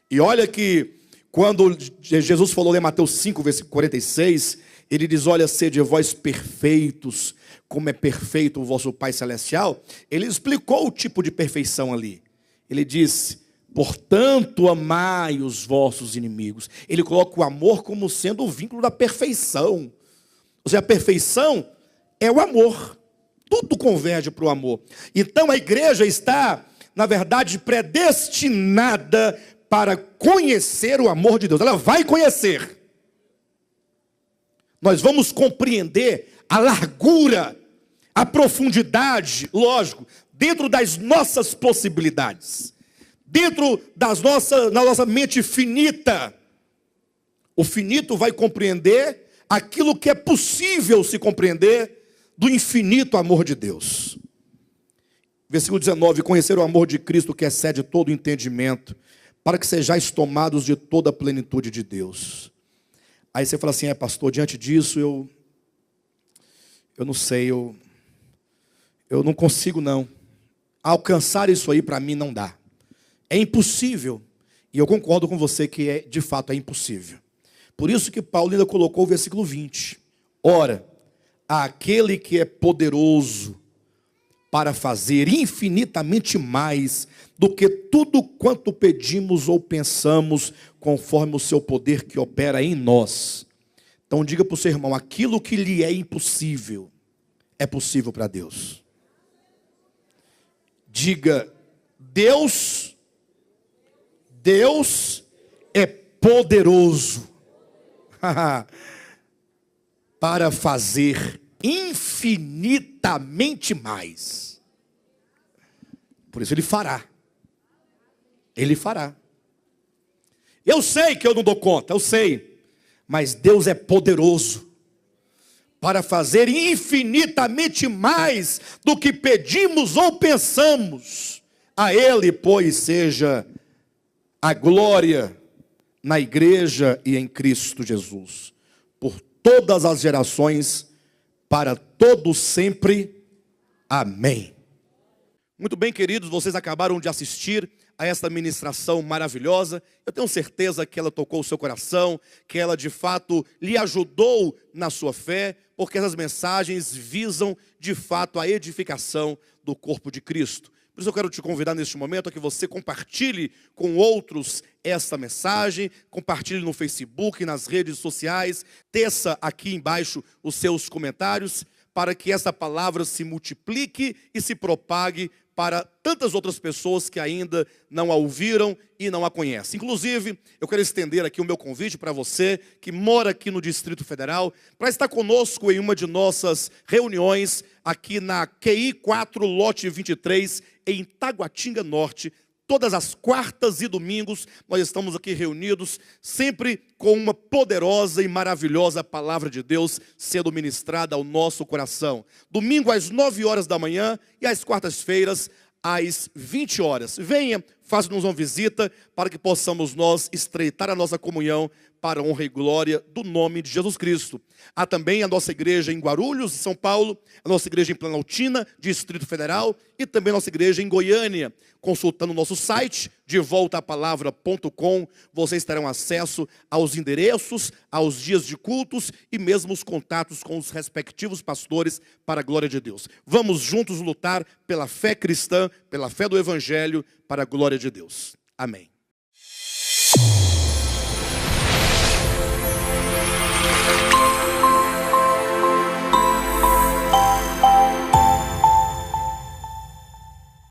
E olha que quando Jesus falou em Mateus 5, versículo 46, ele diz: olha, sede vós perfeitos, como é perfeito o vosso Pai Celestial. Ele explicou o tipo de perfeição ali. Ele disse: portanto, amai os vossos inimigos. Ele coloca o amor como sendo o vínculo da perfeição. Ou seja, a perfeição é o amor. Tudo converge para o amor. Então a igreja está, na verdade, predestinada para conhecer o amor de Deus. Ela vai conhecer. Nós vamos compreender a largura, a profundidade, lógico, dentro das nossas possibilidades. Dentro da nossa mente finita, o finito vai compreender aquilo que é possível se compreender do infinito amor de Deus. Versículo 19: conhecer o amor de Cristo que excede todo entendimento, para que sejais tomados de toda a plenitude de Deus. Aí você fala assim: pastor, diante disso eu não sei, eu não consigo não. Alcançar isso aí para mim não dá. É impossível. E eu concordo com você que de fato é impossível. Por isso que Paulo ainda colocou o versículo 20. Ora, aquele que é poderoso para fazer infinitamente mais do que tudo quanto pedimos ou pensamos, conforme o seu poder que opera em nós. Então diga para o seu irmão: aquilo que lhe é impossível, é possível para Deus. Diga: Deus é poderoso para fazer infinitamente mais. Por isso ele fará. Ele fará. Eu sei que eu não dou conta, eu sei. Mas Deus é poderoso para fazer infinitamente mais do que pedimos ou pensamos. A Ele, pois, seja a glória na igreja e em Cristo Jesus, por todas as gerações, para todos sempre. Amém. Muito bem, queridos, vocês acabaram de assistir a esta ministração maravilhosa. Eu tenho certeza que ela tocou o seu coração, que ela de fato lhe ajudou na sua fé, porque essas mensagens visam de fato a edificação do corpo de Cristo. Por isso eu quero te convidar neste momento a que você compartilhe com outros esta mensagem, compartilhe no Facebook, nas redes sociais, teça aqui embaixo os seus comentários, para que essa palavra se multiplique e se propague para tantas outras pessoas que ainda não a ouviram e não a conhecem. Inclusive, eu quero estender aqui o meu convite para você que mora aqui no Distrito Federal, para estar conosco em uma de nossas reuniões aqui na QI 4, lote 23, em Taguatinga Norte. Todas as quartas e domingos nós estamos aqui reunidos, sempre com uma poderosa e maravilhosa palavra de Deus sendo ministrada ao nosso coração. Domingo às 9 horas da manhã e às quartas-feiras às 20 horas. Venha, faça-nos uma visita para que possamos nós estreitar a nossa comunhão para a honra e glória do nome de Jesus Cristo. Há também a nossa igreja em Guarulhos, São Paulo, a nossa igreja em Planaltina, Distrito Federal, e também a nossa igreja em Goiânia. Consultando o nosso site, devoltapalavra.com, vocês terão acesso aos endereços, aos dias de cultos e mesmo os contatos com os respectivos pastores para a glória de Deus. Vamos juntos lutar pela fé cristã, pela fé do Evangelho, para a glória de Deus. Amém.